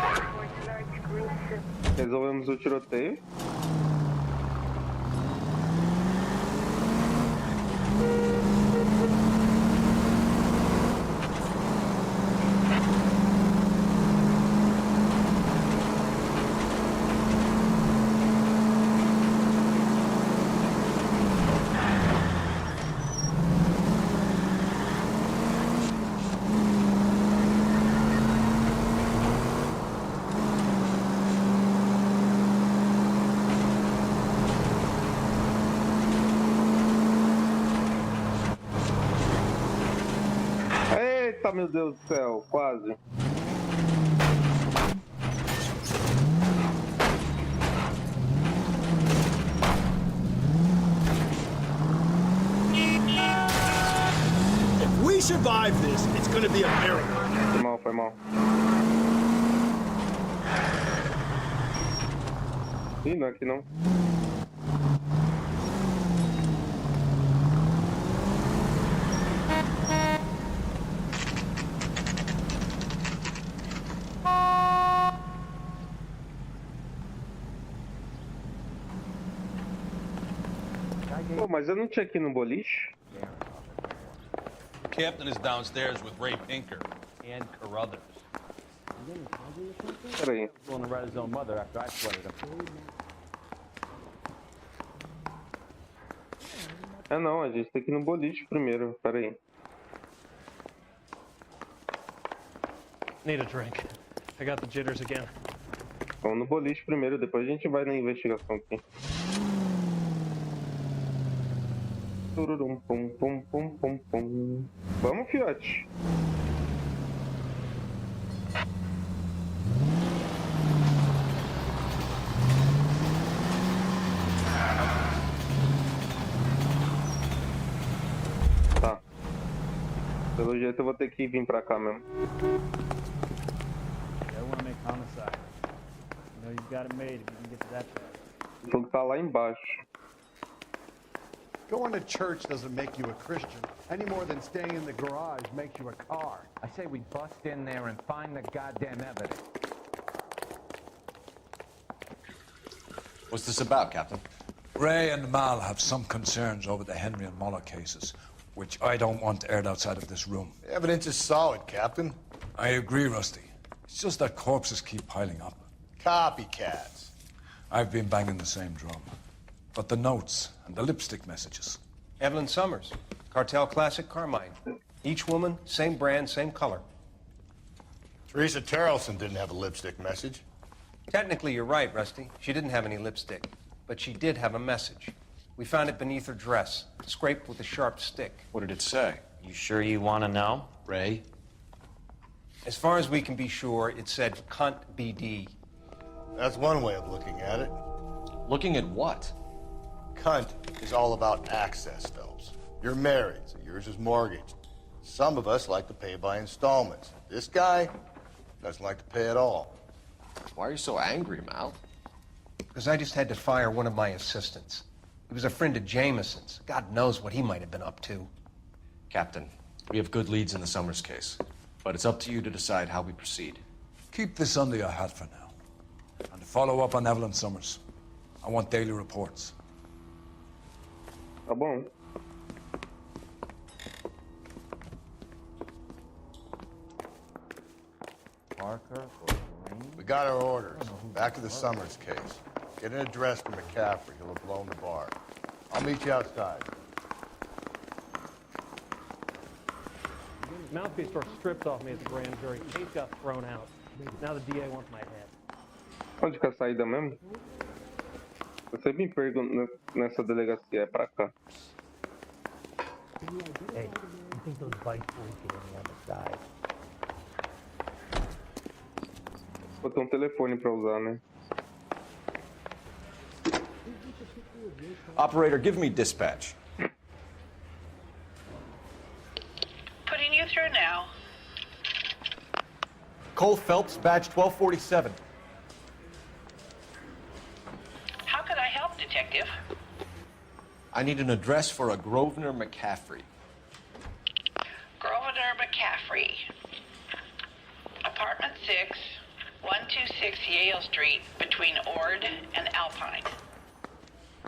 4. Resolvemos o tiroteio. Eita, meu Deus do céu, quase. If we survive this, it's gonna be a miracle. Foi mal, foi mal. Ih, não é aqui não. Pô, mas eu não tinha aqui no boliche? Captain is downstairs with Ray Pinker and Carruthers. Peraí. Going to write his own mother after I sweated him. Ah não, a gente tem que ir no boliche primeiro, peraí. Need a drink. I got the jitters again. Vamos no boliche primeiro, depois a gente vai na investigação aqui. Tururum, pum, pum, pum, pum, pum. Vamos, fiote. Tá. Pelo jeito eu vou ter que vir pra cá mesmo. I want to make homicide. know you've got it made if you can get to that part. O fogo tá lá embaixo. Going to church doesn't make you a Christian, any more than staying in the garage makes you a car. I say we bust in there and find the goddamn evidence. What's this about, Captain? Ray and Mal have some concerns over the Henry and Muller cases, which I don't want aired outside of this room. The evidence is solid, Captain. I agree, Rusty. It's just that corpses keep piling up. Copycats. I've been banging the same drum. But the notes and the lipstick messages. Evelyn Summers, Cartel Classic Carmine. Each woman, same brand, same color. Teresa Terrelson didn't have a lipstick message. Technically, you're right, Rusty. She didn't have any lipstick. But she did have a message. We found it beneath her dress, scraped with a sharp stick. What did it say? You sure you want to know? Ray? As far as we can be sure, it said cunt BD. That's one way of looking at it. Looking at what? Cunt is all about access, Phelps. You're married, so yours is mortgaged. Some of us like to pay by installments. This guy doesn't like to pay at all. Why are you so angry, Mal? Because I just had to fire one of my assistants. He was a friend of Jameson's. God knows what he might have been up to. Captain, we have good leads in the Summers case, but it's up to you to decide how we proceed. Keep this under your hat for now. And to follow up on Evelyn Summers, I want daily reports. Tá bom. Parker or Green? We got our orders. Back to the Summers case. Get an address for McCaffrey. He'll have blown the bar. I'll meet you outside. Mouthpiece were stripped off me at the grand jury. Case got thrown out. Now the DA wants my head. Onde que é a saída mesmo? Você me pergunta nessa delegacia, é pra cá. Hey, you think those bikes will get on the other side? Vou ter um telefone pra usar, né? Operator, give me dispatch. Putting you through now. Cole Phelps, badge 1247. How could I help, Detective? I need an address for a Grosvenor McCaffrey. Grosvenor McCaffrey. Apartment 6, 126 Yale Street, between Ord and Alpine.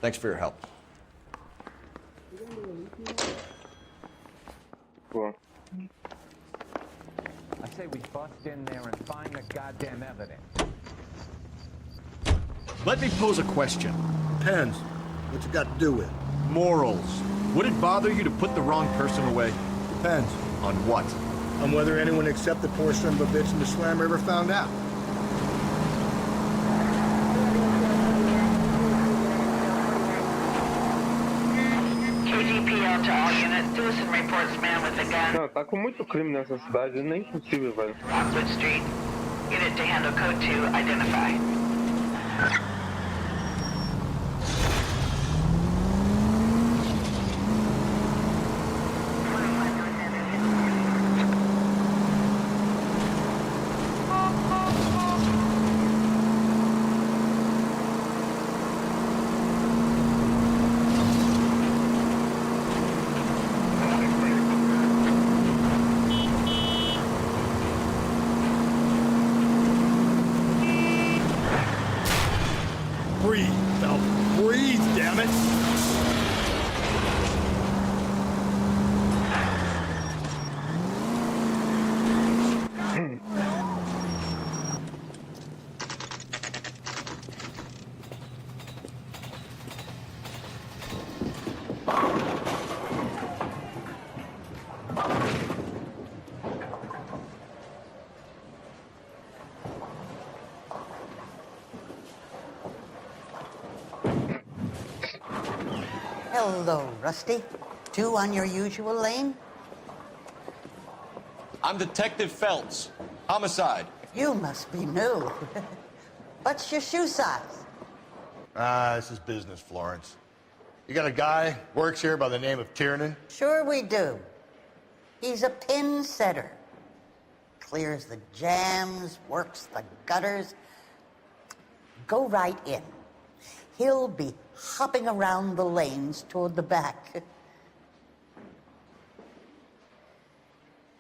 Thanks for your help. Cool. I say we bust in there and find the goddamn evidence. Let me pose a question. Depends. What's it got to do with it? Morals. Would it bother you to put the wrong person away? Depends. On what? On whether anyone except the poor son of a bitch in the slammer ever found out. KGPL to all units. Citizen reports man with a gun. Não, tá com muito crime nessa cidade, nem possível, velho. Rockwood Street. Unit to handle code 2. Identify. Breathe, Phelps. Breathe, damn it! Hello, Rusty. 2 on your usual lane? I'm Detective Phelps. Homicide. You must be new. What's your shoe size? This is business, Florence. You got a guy, works here by the name of Tiernan? Sure we do. He's a pin setter. Clears the jams, works the gutters. go right in. He'll be hopping around the lanes toward the back.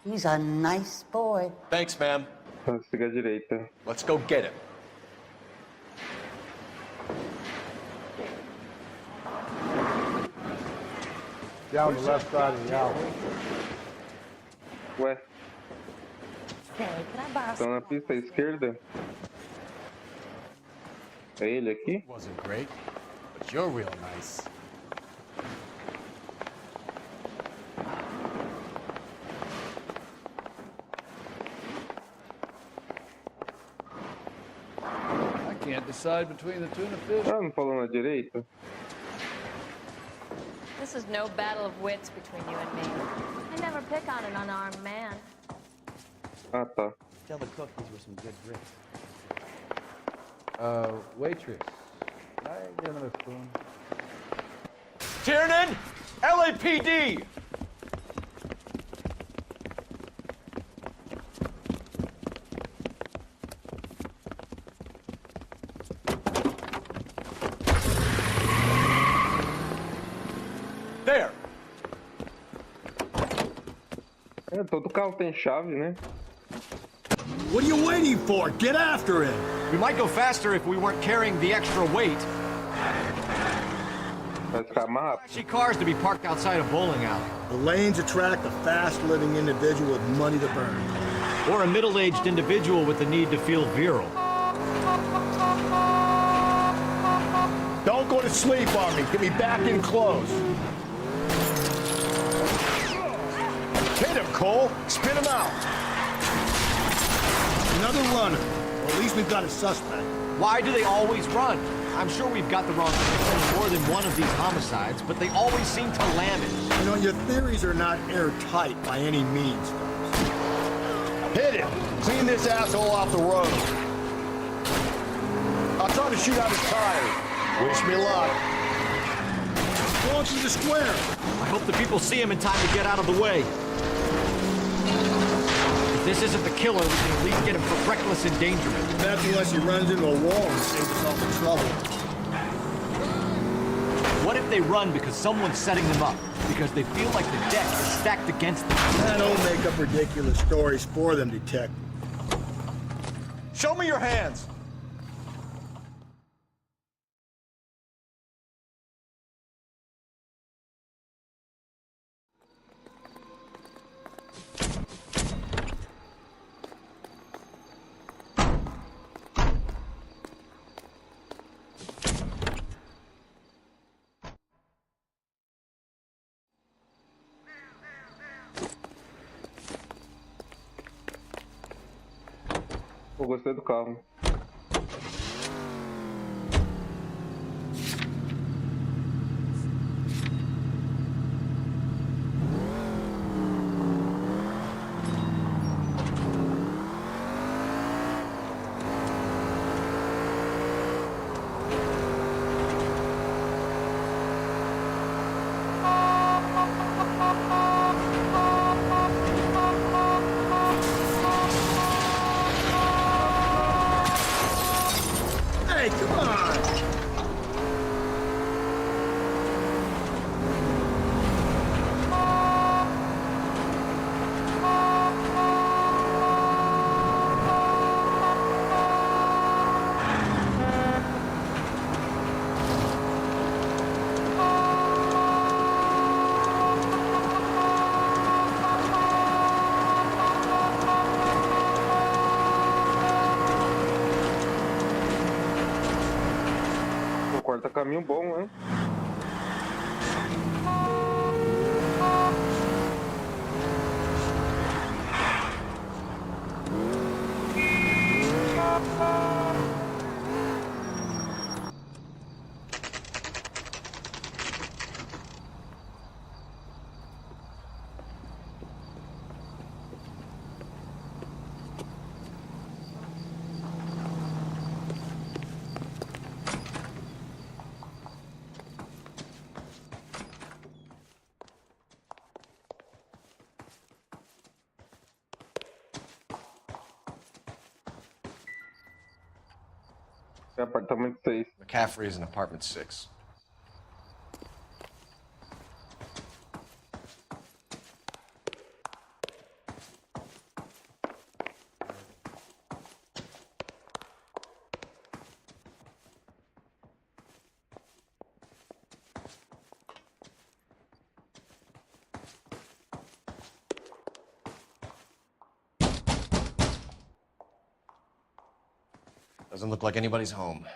He's a nice boy. Thanks, ma'am. Siga à direita. Let's go get him. Down the left side of the alley. Ué, estão na pista esquerda. É ele aqui? Wasn't great, but you're real nice. I can't decide between the tuna fish. Ah, não falou na direita? This is no battle of wits between you and me. I never pick on an unarmed man. Ah, tá. Tell the cook these were some good drinks. Waitress, can I get another spoon? Tiernan! LAPD! There! É, todo carro tem chave, né? What are you waiting for? Get after it! We might go faster if we weren't carrying the extra weight. Vai ficar mais rápido. Flashy cars to be parked outside a bowling alley. The lanes attract a fast-living individual with money to burn. Or a middle-aged individual with the need to feel virile. Don't go to sleep on me. Get me back in close. Hit him, Cole. Spit him out. Another runner. Well, at least we've got a suspect. Why do they always run? I'm sure we've got the wrong person in more than one of these homicides, but they always seem to lam it. You know, your theories are not airtight by any means, folks. Hit him! Clean this asshole off the road. I'll try to shoot out his tires. Wish me luck. Going through the square. I hope the people see him in time to get out of the way. If this isn't the killer, we can at least get him for reckless endangerment. That's unless he runs into a wall and saves us all the trouble. What if they run because someone's setting them up? Because they feel like the deck is stacked against them? Don't make up ridiculous stories for them, detective. Show me your hands! Eu gostei do carro. Hey, come on! Corta caminho bom, né? Apartamento 6. McCaffrey is in apartment 6. Doesn't look like anybody's home.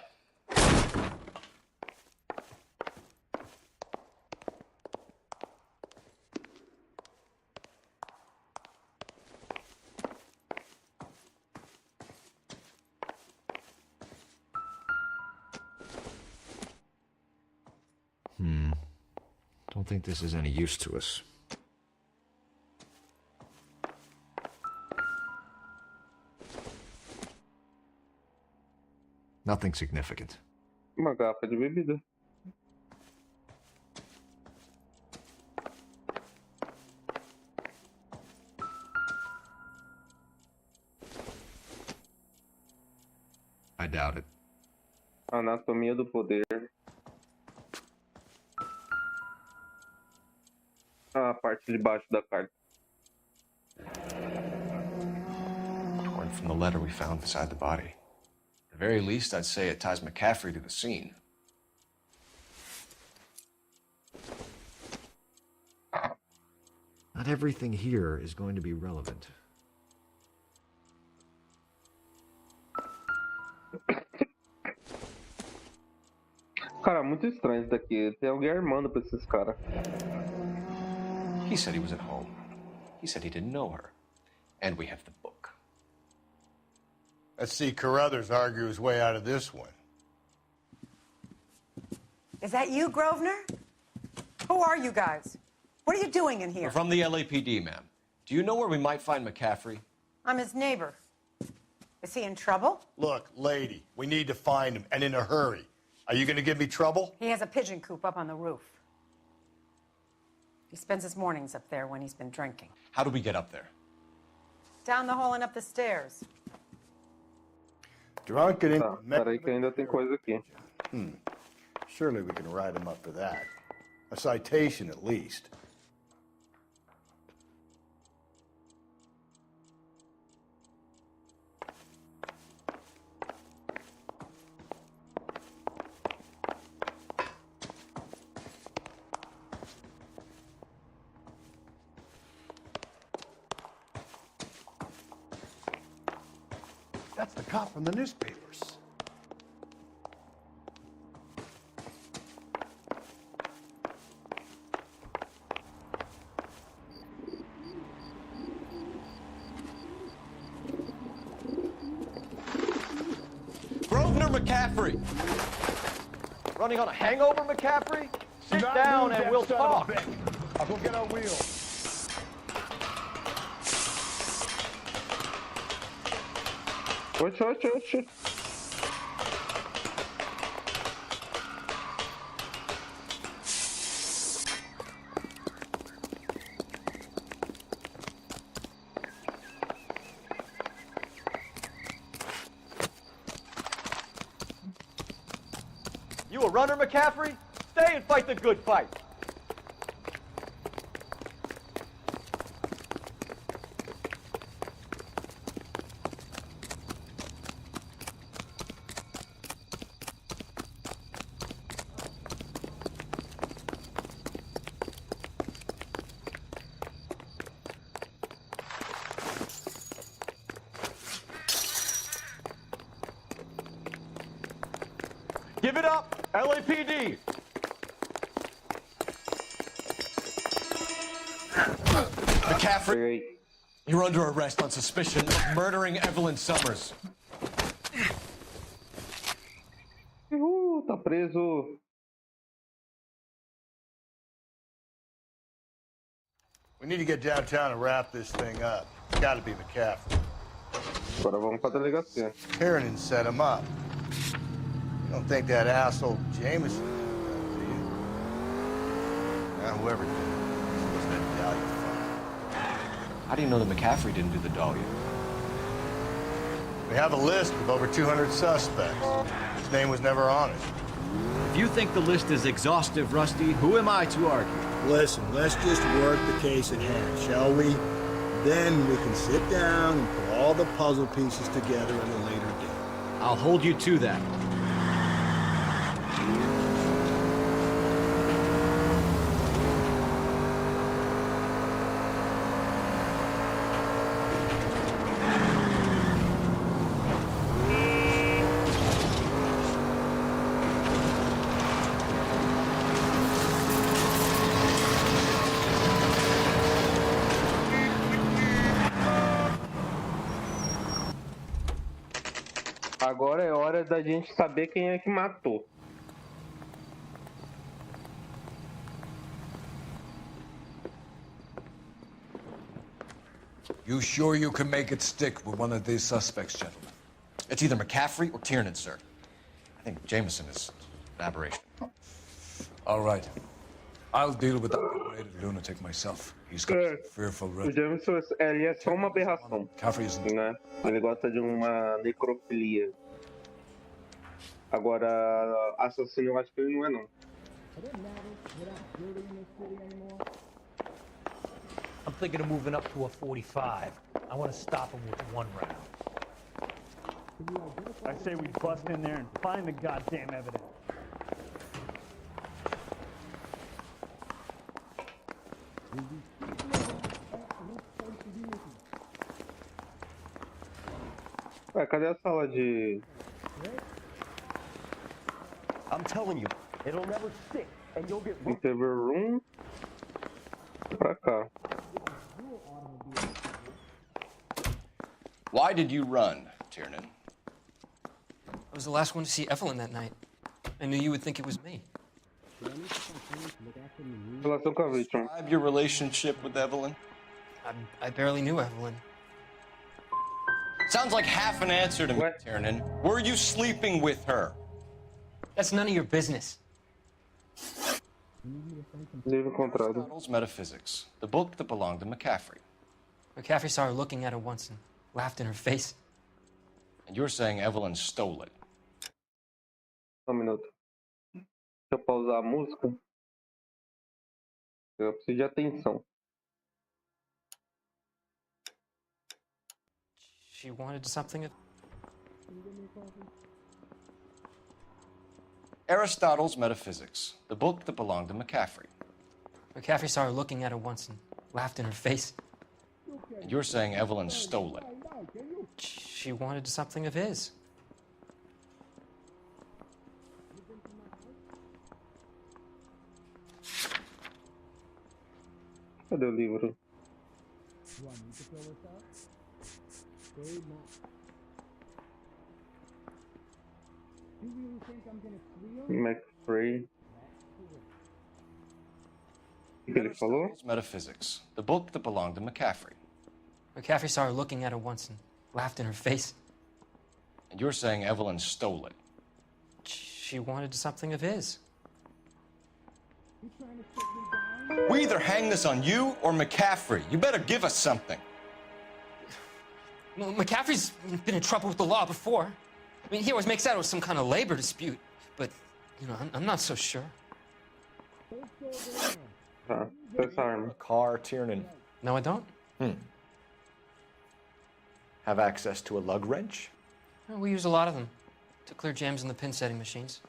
Don't think this is any use to us. Nothing significant. Uma garrafa de bebida. I doubt it. Anatomia do poder. A parte de baixo da carta. Torn from the letter we found beside the body. At the very least, I'd say it ties McCaffrey to the scene. Not everything here is going to be relevant. Cara, muito estranho isso daqui. Tem alguém armando pra esses caras. He said he was at home. He said he didn't know her. And we have the book. Let's see Carruthers argue his way out of this one. Is that you, Grosvenor? Who are you guys? What are you doing in here? We're from the LAPD, ma'am. Do you know where we might find McCaffrey? I'm his neighbor. Is he in trouble? Look, lady, we need to find him, and in a hurry. Are you going to give me trouble? He has a pigeon coop up on the roof. He spends his mornings up there when he's been drinking. How do we get up there? Down the hall and up the stairs. Drunk and in... Peraí que ainda tem coisa aqui. Surely we can write him up for that. A citation, at least. That's the cop from the newspapers. Grosvenor McCaffrey! Running on a hangover, McCaffrey? Sit down and we'll talk. I'll go get our wheel. Oxe. You a runner, McCaffrey? Stay and fight the good fight. Give it up, LAPD! McCaffrey, you're under arrest on suspicion of murdering Evelyn Summers. Tá preso. We need to get downtown and wrap this thing up. It's got to be McCaffrey. Agora vamos pra delegacia. Kiernan set him up. You don't think that asshole Jameson, do you? Whoever did it was that Dahlia fund. How do you know that McCaffrey didn't do the dahlia? We have a list with over 200 suspects. His name was never on it. If you think the list is exhaustive, Rusty, who am I to argue? Listen, let's just work the case at hand, shall we? Then we can sit down and put all the puzzle pieces together at a later date. I'll hold you to that. Agora é hora da gente saber quem é que matou. You sure you can make it stick with one of these suspects, gentlemen? It's either McCaffrey or Tiernan, sir. I think Jameson is an aberration. All right. I'll deal with that degraded lunatic myself. He's got some fearful O rhythm. Jameson, ele é só uma aberração, McCaffrey isn't. né? Ele gosta de uma necrofilia. Agora, assassino eu acho que ele não é, não. I'm thinking of moving up to a 45. I want to stop him with one round. I say we bust in there and find the goddamn evidence. Ué, cadê a sala de... I'm telling you, it'll never stick, and you'll get... Interview room? Pra cá. Why did you run, Tiernan? I was the last one to see Evelyn that night. I knew you would think it was me. Relação com a vítima. Describe your relationship with Evelyn. I barely knew Evelyn. Sounds like half an answer to me, Tiernan. Were you sleeping with her? That's none of your business. Livro encontrado. Aristotle's Metaphysics, the book that belonged to McCaffrey. McCaffrey saw her looking at her once and laughed in her face. And you're saying Evelyn stole it. Só um minuto. Deixa eu pausar a música. Eu preciso de atenção. She wanted something. Aristotle's Metaphysics, the book that belonged to McCaffrey. McCaffrey saw her looking at her once and laughed in her face. And you're saying Evelyn stole it. She wanted something of his. Cadê o livro? McFrey. O que ele falou? Aristotle's Metaphysics, the book that belonged to McCaffrey. McCaffrey saw her looking at her once and laughed in her face. And you're saying Evelyn stole it. She wanted something of his. We either hang this on you or McCaffrey. You better give us something. Well, McCaffrey's been in trouble with the law before. I mean, he always makes out it was some kind of labor dispute. But, you know, I'm not so sure. That's arm. Car, Tiernan. No, I don't. Have access to a lug wrench? Well, we use a lot of them to clear jams in the pin setting machines.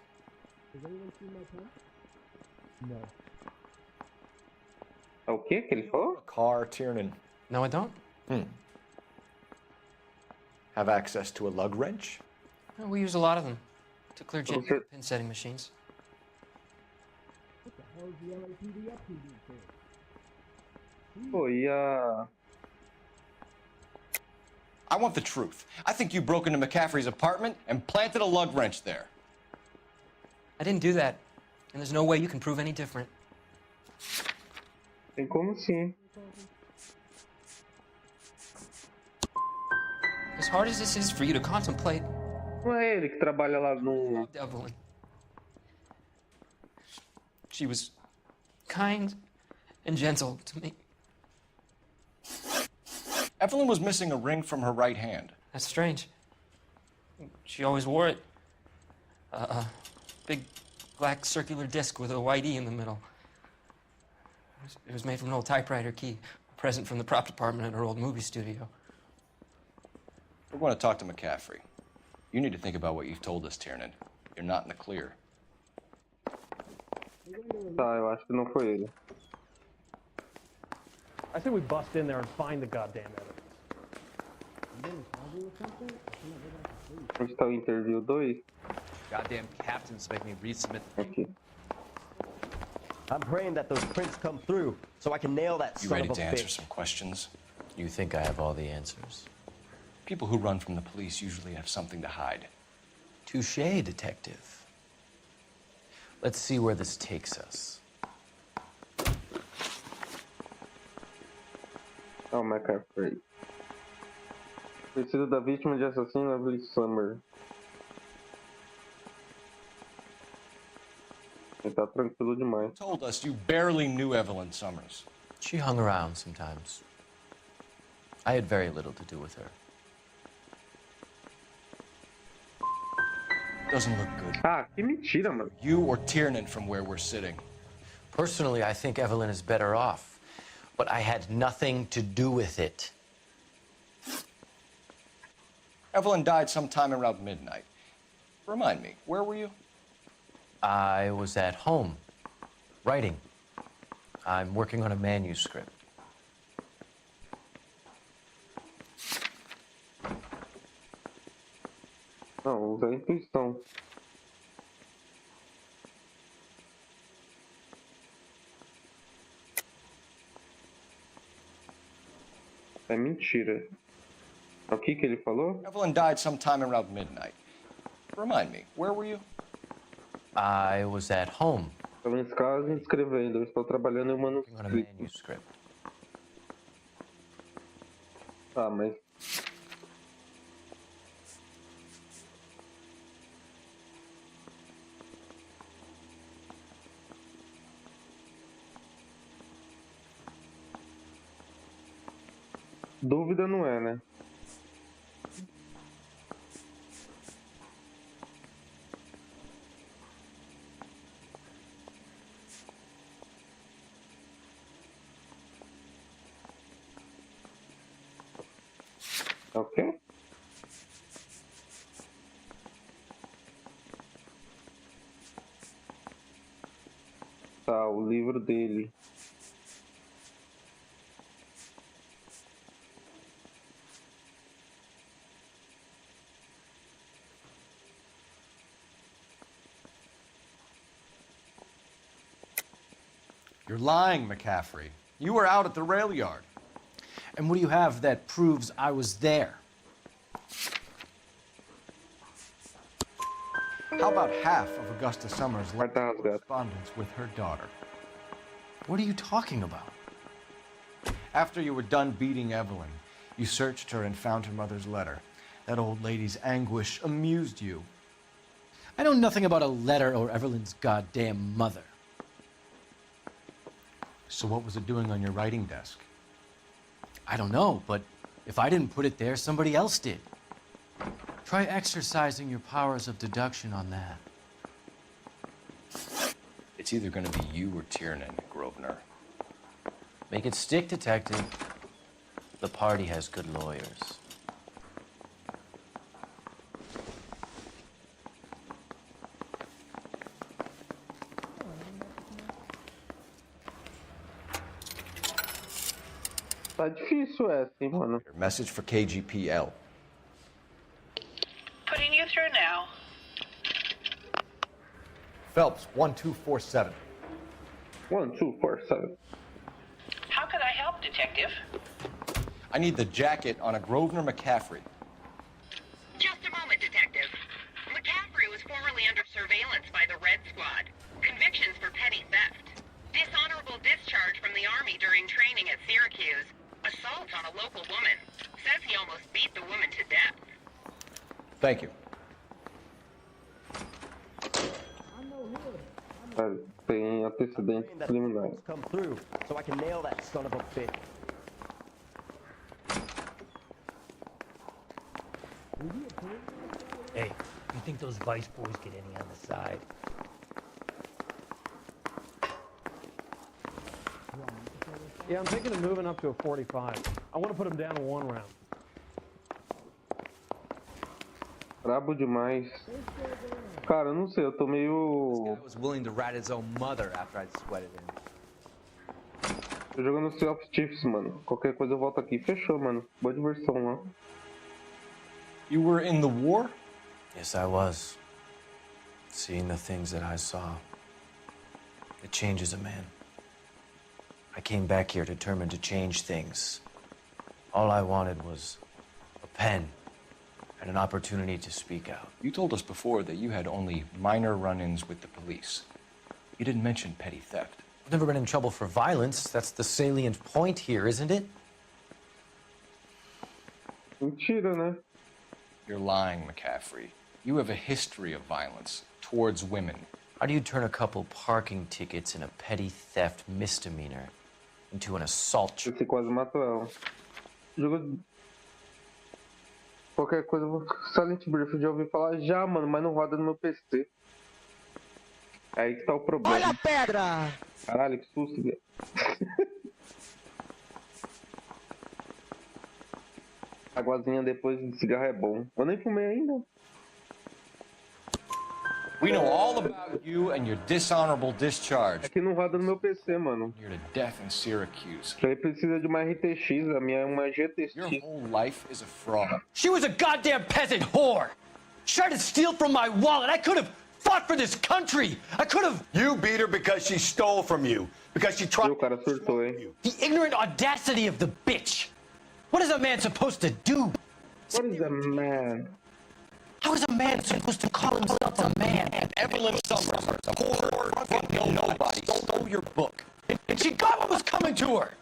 No. O que ele falou? Car, Tiernan. No, I don't. Have access to a lug wrench? Well, we use a lot of them to clear jams in the pin setting machines. What the hell is the LAPD up to these days? Pô, e a... I want the truth. I think you broke into McCaffrey's apartment and planted a lug wrench there. I didn't do that, and there's no way you can prove any different. Tem como sim. As hard as this is for you to contemplate, Não é ele que trabalha lá no... Evelyn. She was kind and gentle to me. Evelyn was missing a ring from her right hand. That's strange. She always wore it. Big black circular disc with a white E in the middle. It was made from an old typewriter key, a present from the prop department at her old movie studio. We're going to talk to McCaffrey. You need to think about what you've told us, Tiernan. You're not in the clear. Tá, eu acho que não foi ele. I say we bust in there and find the goddamn evidence. Onde tá o interview 2? Goddamn captains make me resubmit. Aqui. I'm praying that those prints come through so I can nail that You son ready of a to answer bitch. some questions? You think I have all the answers? People who run from the police usually have something to hide. Touché, detective. Let's see where this takes us. Oh, McCaffrey. Preciso da vítima de assassino Evelyn Summer. Ele tá tranquilo demais. You told us you barely knew Evelyn Summers. She hung around sometimes. I had very little to do with her. Doesn't look good. Ah, que mentira, mano. You or Tiernan from where we're sitting. Personally, I think Evelyn is better off, but I had nothing to do with it. Evelyn died sometime around midnight. Remind me, where were you? I was at home, writing. I'm working on a manuscript. Não, usa a intuição. É mentira. O que ele falou? Evelyn died sometime around midnight. Remind me, where were you? I was at home. Estava em casa escrevendo. Eu estou trabalhando em um manuscrito. Ah, mas... Dúvida não é, né? Ok. Tá, o livro dele. You're lying, McCaffrey. You were out at the rail yard. And what do you have that proves I was there? How about half of Augusta Summers' correspondence with her daughter? What are you talking about? After you were done beating Evelyn, you searched her and found her mother's letter. That old lady's anguish amused you. I know nothing about a letter or Evelyn's goddamn mother. So what was it doing on your writing desk? I don't know, but if I didn't put it there, somebody else did. Try exercising your powers of deduction on that. It's either going to be you or Tiernan, Grosvenor. Make it stick, detective. The party has good lawyers. Tá difícil essa, hein, mano. Message for KGPL. Putting you through now. Phelps, 1247. 1247. How could I help, Detective? I need the jacket on a Grosvenor McCaffrey. Just a moment, Detective. McCaffrey was formerly under surveillance by the Red Squad. Convictions for petty theft. Dishonorable discharge from the Army during training at Syracuse. Assault on a local woman. Says he almost beat the woman to death. Thank you. Tem antecedentes criminais. Come through so I can nail that son of a bitch. Hey, you think those Vice boys get any on the side? Yeah, I'm thinking of moving up to a 45. I want to put him down in 1 round. Brabo demais. Cara, eu não sei, eu tô meio... I was willing to rat his own mother after I'd sweated him. Tô jogando Sea of Thieves, mano. Qualquer coisa eu volto aqui. Fechou, mano. Boa diversão lá. You were in the war? Yes, I was. Seeing the things that I saw. It changes a man. I came back here determined to change things. All I wanted was a pen and an opportunity to speak out. You told us before that you had only minor run-ins with the police. You didn't mention petty theft. I've never been in trouble for violence. That's the salient point here, isn't it? Mentira, né? You're lying, McCaffrey. You have a history of violence towards women. How do you turn a couple parking tickets and a petty theft misdemeanor into an assault charge? Esse quase matou ela. Jogo... Qualquer coisa, Silent Brief, eu já ouvi falar já, mano, mas não roda no meu PC. É aí que tá o problema. Olha a pedra! Caralho, que susto, velho. Aguazinha depois de cigarro é bom. Eu nem fumei ainda. We know all about you and your dishonorable discharge. É que não roda no meu PC, mano. You're to death in Syracuse. Isso aí precisa de uma RTX, a minha é uma GTX. Your whole life is a fraud. She was a goddamn peasant whore! She tried to steal from my wallet. I could have fought for this country. I could have... You beat her because she stole from you. Because she tried... O cara surtou, hein? The ignorant audacity of the bitch. What is a man supposed to do? What is a man? How is a man supposed to call himself a man? Evelyn Summers, a poor fucking nobody, stole your book. And she got what was coming to her.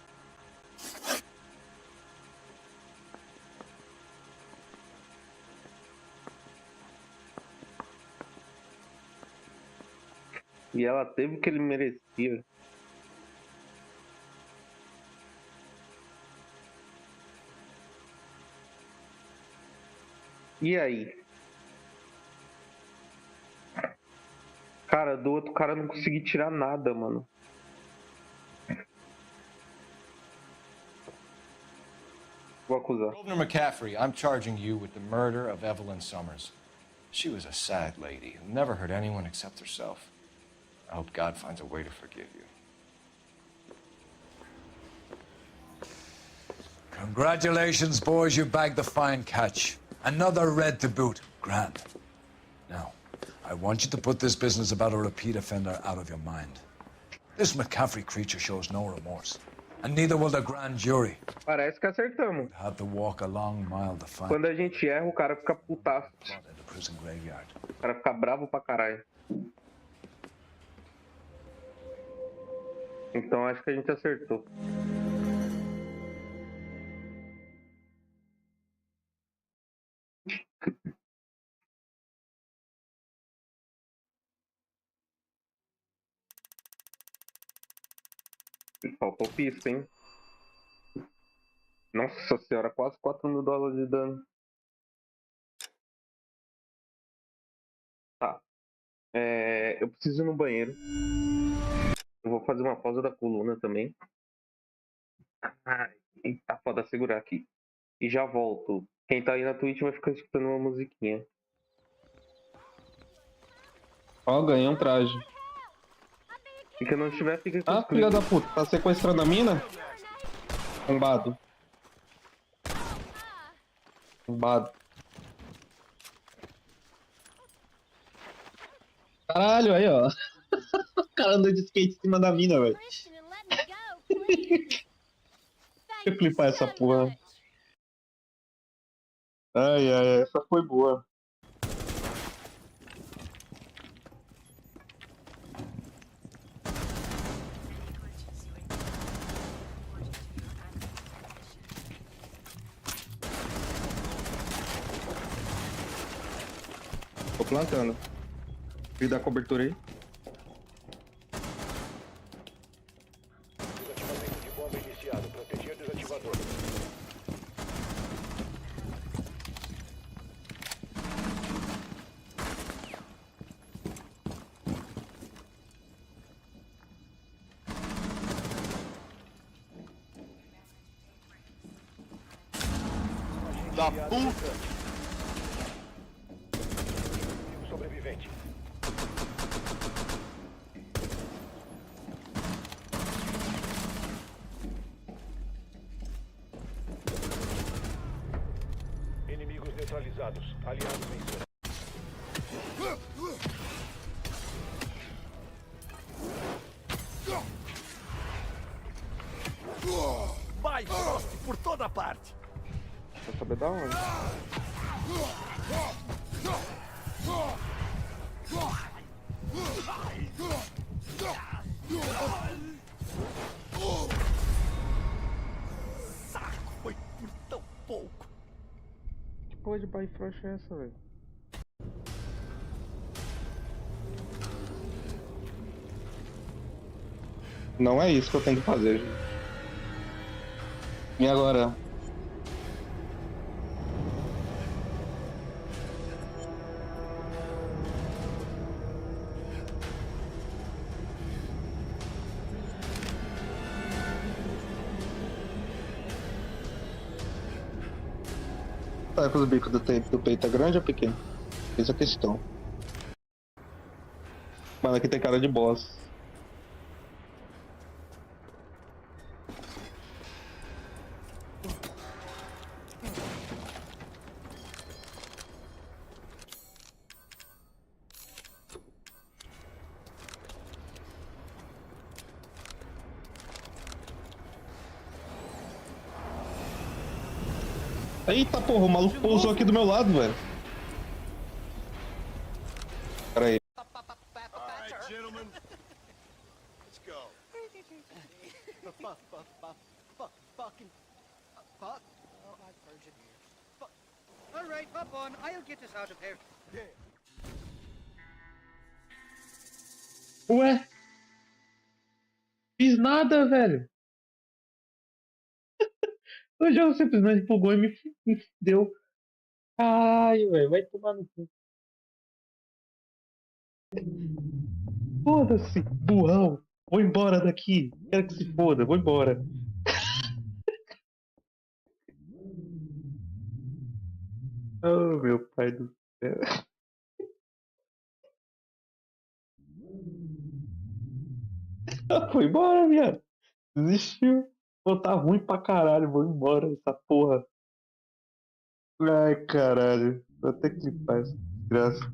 E ela teve o que ele merecia. E aí? Cara, do outro cara não consegui tirar nada, mano. Vou acusar. Governor McCaffrey, I'm charging you with the murder of Evelyn Summers. She was a sad lady who never hurt anyone except herself. I hope God finds a way to forgive you. Congratulations, boys, you bagged the fine catch. Another red to boot. Grand. Now, I want you to put this business about a repeat offender out of your mind. This McCaffrey creature shows no remorse. And neither will the grand jury. Parece que acertamos. Had to walk a long mile to find... Quando a gente erra, o cara fica putaço. In the prison graveyard. O cara fica bravo pra caralho. Então acho que a gente acertou. Faltou pista, hein? Nossa senhora, quase $4.000 de dano. Tá. Eu preciso ir no banheiro. Eu vou fazer uma pausa da coluna também. Tá foda segurar aqui. E já volto. Quem tá aí na Twitch vai ficar escutando uma musiquinha. Ó, ganhei um traje. E que eu não estiver, fica com filha da puta, tá sequestrando a mina? Bombado. Bombado. Caralho, aí ó. O cara andou de skate em cima da mina, velho. Deixa eu clipar essa porra. Ai, essa foi boa. Tô plantando. E dá cobertura aí. Desativamento de bomba iniciado. Proteger desativador. da puta! Sobrevivente. Inimigos neutralizados. Aliados venceram. Vai, Frost, por toda parte. Quer saber da onde? Saco, foi por tão pouco. Que porra de Bifrost é essa, velho? Não é isso que eu tenho que fazer, gente. E agora? Tá, com os bicos do peito é grande ou pequeno? Essa é a questão. Mano, aqui tem cara de boss. Eita porra, o maluco pousou aqui do meu lado, velho. Pera aí. Alright, gentlemen. Let's go. Fucking fuck. Oh, my virgin ears. All right, hop on. I'll get us out of here. Ué? Fiz nada, velho. O jogo simplesmente bugou e me fudeu. Caralho, velho. Vai tomar no cu. Foda-se, burrão. Vou embora daqui. Quero que se foda. Vou embora. Oh, meu pai do céu. Foi embora, viado. Desistiu. Pô, tá ruim pra caralho. Vou embora essa porra. Ai, caralho. Até que faz. Graça.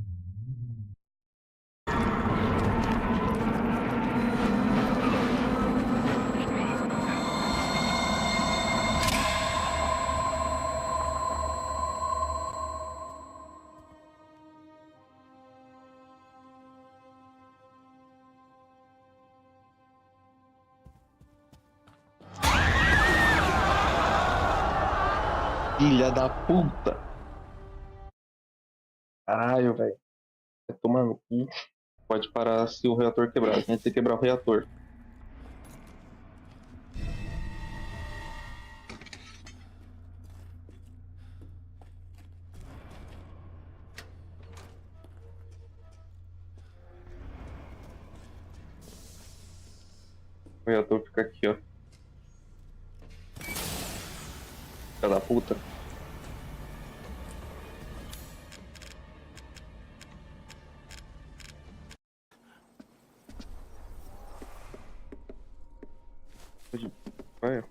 Filha da puta! Caralho, velho. Vai tomar no cu. Pode parar se o reator quebrar. A gente tem que quebrar o reator. O reator fica aqui, ó. Filha da puta. Vai.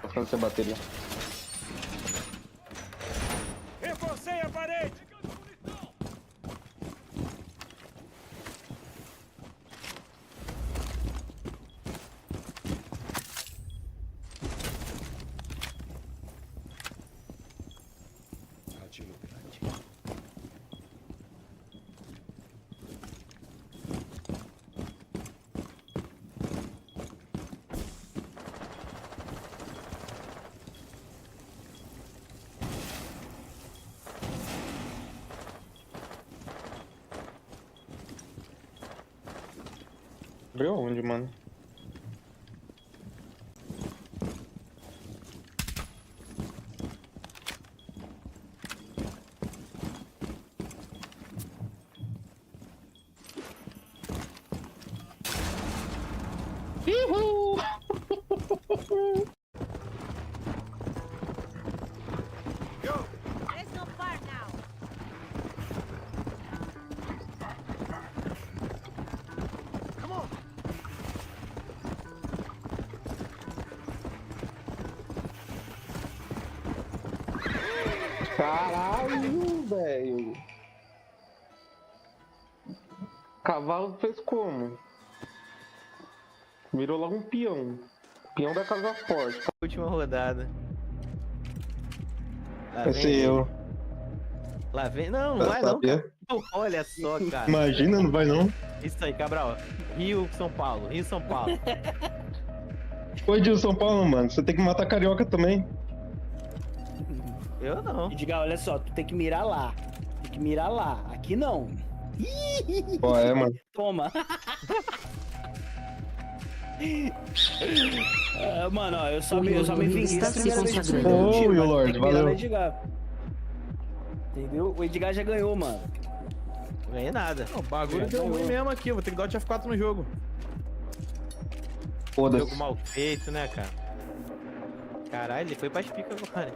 Passando essa bateria. Reforcei a parede. Abriu onde, mano? Uhul! There's no fire now. Come on. Caralho, velho. Cavalo fez como? Virou logo um peão. Peão da casa forte. Última rodada. Lá Vai vem ser ele. eu. Lá vem. Não, não Eu vai não, sabia. cara. Olha só, cara. Imagina, não vai não. Isso aí, Cabral. Rio, São Paulo. Rio, São Paulo. Oi, de São Paulo, mano. Você tem que matar carioca também. Eu não. Diga, olha só, tu tem que mirar lá. Tem que mirar lá. Aqui não. Ó, é, mano. Toma. Mano, ó, eu só me vinguei. Está se consagrando. Ô, meu Lorde, valeu. Entendeu? O Edgar já ganhou, mano. Não ganhei nada. O bagulho deu ruim mesmo aqui. Eu vou ter que dar o F4 no jogo. Foda-se. Jogo mal feito, né, cara? Caralho, ele foi pra pica agora.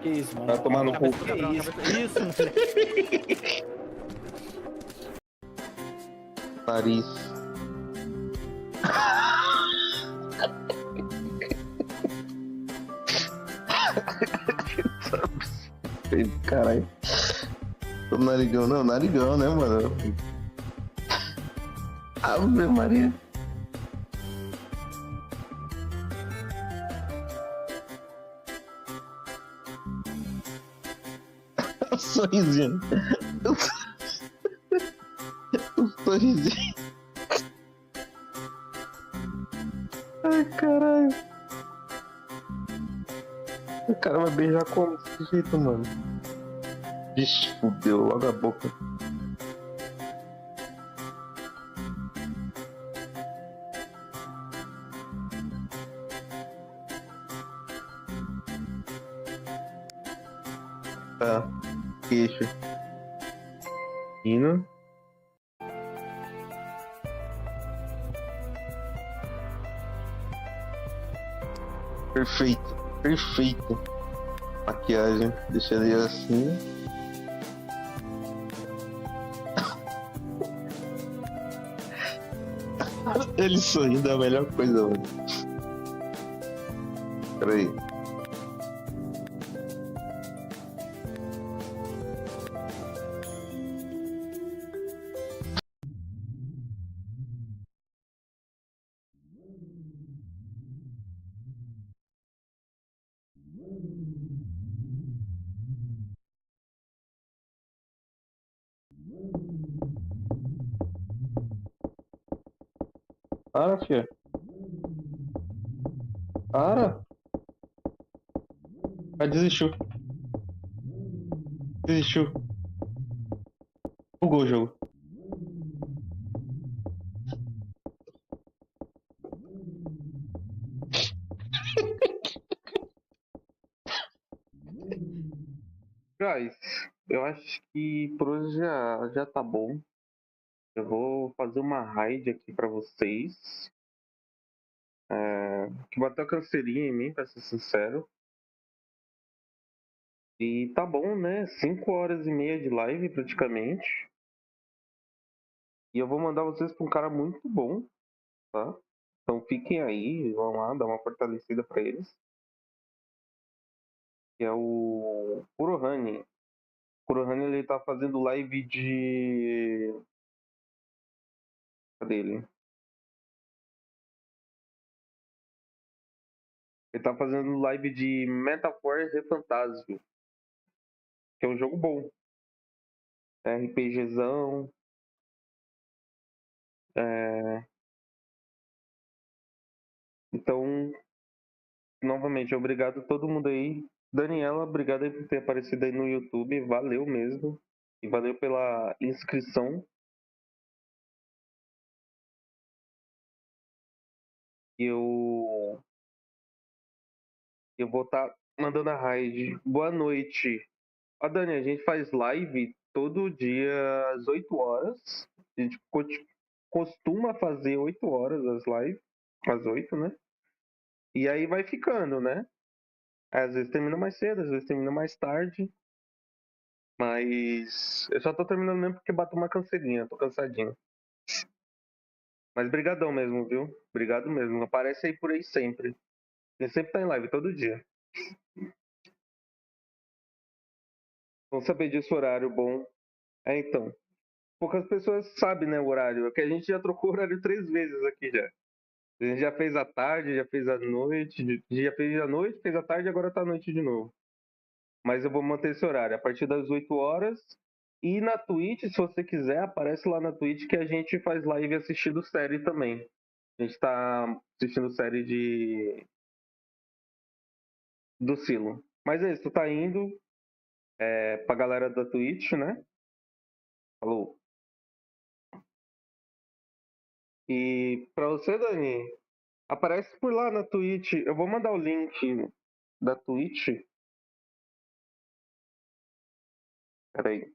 Que isso, mano? Vai tomar no cu. Isso, moleque. Paris. Caralho. O narigão, não, narigão, né, mano? Ave Maria. O sorrisinho. O sorrisinho. Ai, caralho. O cara vai beijar como desse jeito, mano? Vixe, fudeu logo a boca. Tá. Queixo. Hino. Perfeito, perfeito. Maquiagem, deixa ele assim. Ele sorrindo é a melhor coisa, mano. Peraí. Para, filha. Para. Ah, desistiu. Desistiu. Bugou o jogo. Guys, eu acho que por hoje já tá bom. Eu vou fazer uma raid aqui pra vocês. Que bateu a canseirinha em mim, pra ser sincero. E tá bom, né? 5 horas e meia de live praticamente. E eu vou mandar vocês pra um cara muito bom, tá? Então fiquem aí, vão lá, dar uma fortalecida pra eles. Que é o Kurohane. O Kurohane, ele tá fazendo live de... Cadê ele? Ele tá fazendo live de Metaphor Refantasio, que é um jogo bom. É RPGzão. Então, novamente, obrigado a todo mundo aí. Daniela, obrigado aí por ter aparecido aí no YouTube. Valeu mesmo. E valeu pela inscrição. Eu vou estar mandando a raid. Boa noite. Ó, Dani, a gente faz live todo dia às 8 horas. A gente costuma fazer 8 horas as lives. às 8, né? E aí vai ficando, né? Às vezes termina mais cedo, às vezes termina mais tarde. Mas eu só tô terminando mesmo porque bateu uma canseirinha, tô cansadinho. Mas brigadão mesmo, viu? Obrigado mesmo. Aparece aí por aí sempre. Ele sempre tá em live, todo dia. Vamos saber disso, horário bom. É, então. Poucas pessoas sabem, né, o horário. É que a gente já trocou o horário 3 vezes aqui já. A gente já fez à tarde, já fez à noite, já fez à noite, fez à tarde e agora tá à noite de novo. Mas eu vou manter esse horário, a partir das 8 horas. E na Twitch, se você quiser, aparece lá na Twitch que a gente faz live assistindo série também. A gente tá assistindo série do Silo. Mas é isso, tu tá indo pra galera da Twitch, né? Falou. E pra você, Dani, aparece por lá na Twitch. Eu vou mandar o link da Twitch. Peraí.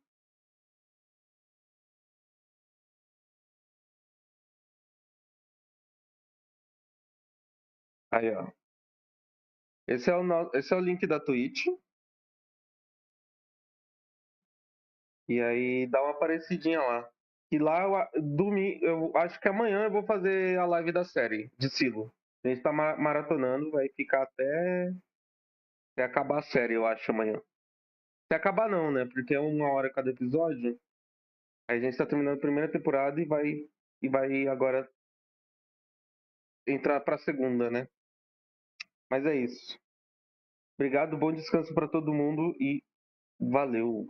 Aí, ó. Esse é o link da Twitch. E aí dá uma aparecidinha lá. E lá, eu acho que amanhã eu vou fazer a live da série de Silo. A gente tá maratonando, vai ficar até acabar a série, eu acho, amanhã. Até acabar não, né? Porque é 1 hora cada episódio. Aí a gente tá terminando a primeira temporada e vai agora entrar pra segunda, né? Mas é isso. Obrigado, bom descanso pra todo mundo e valeu.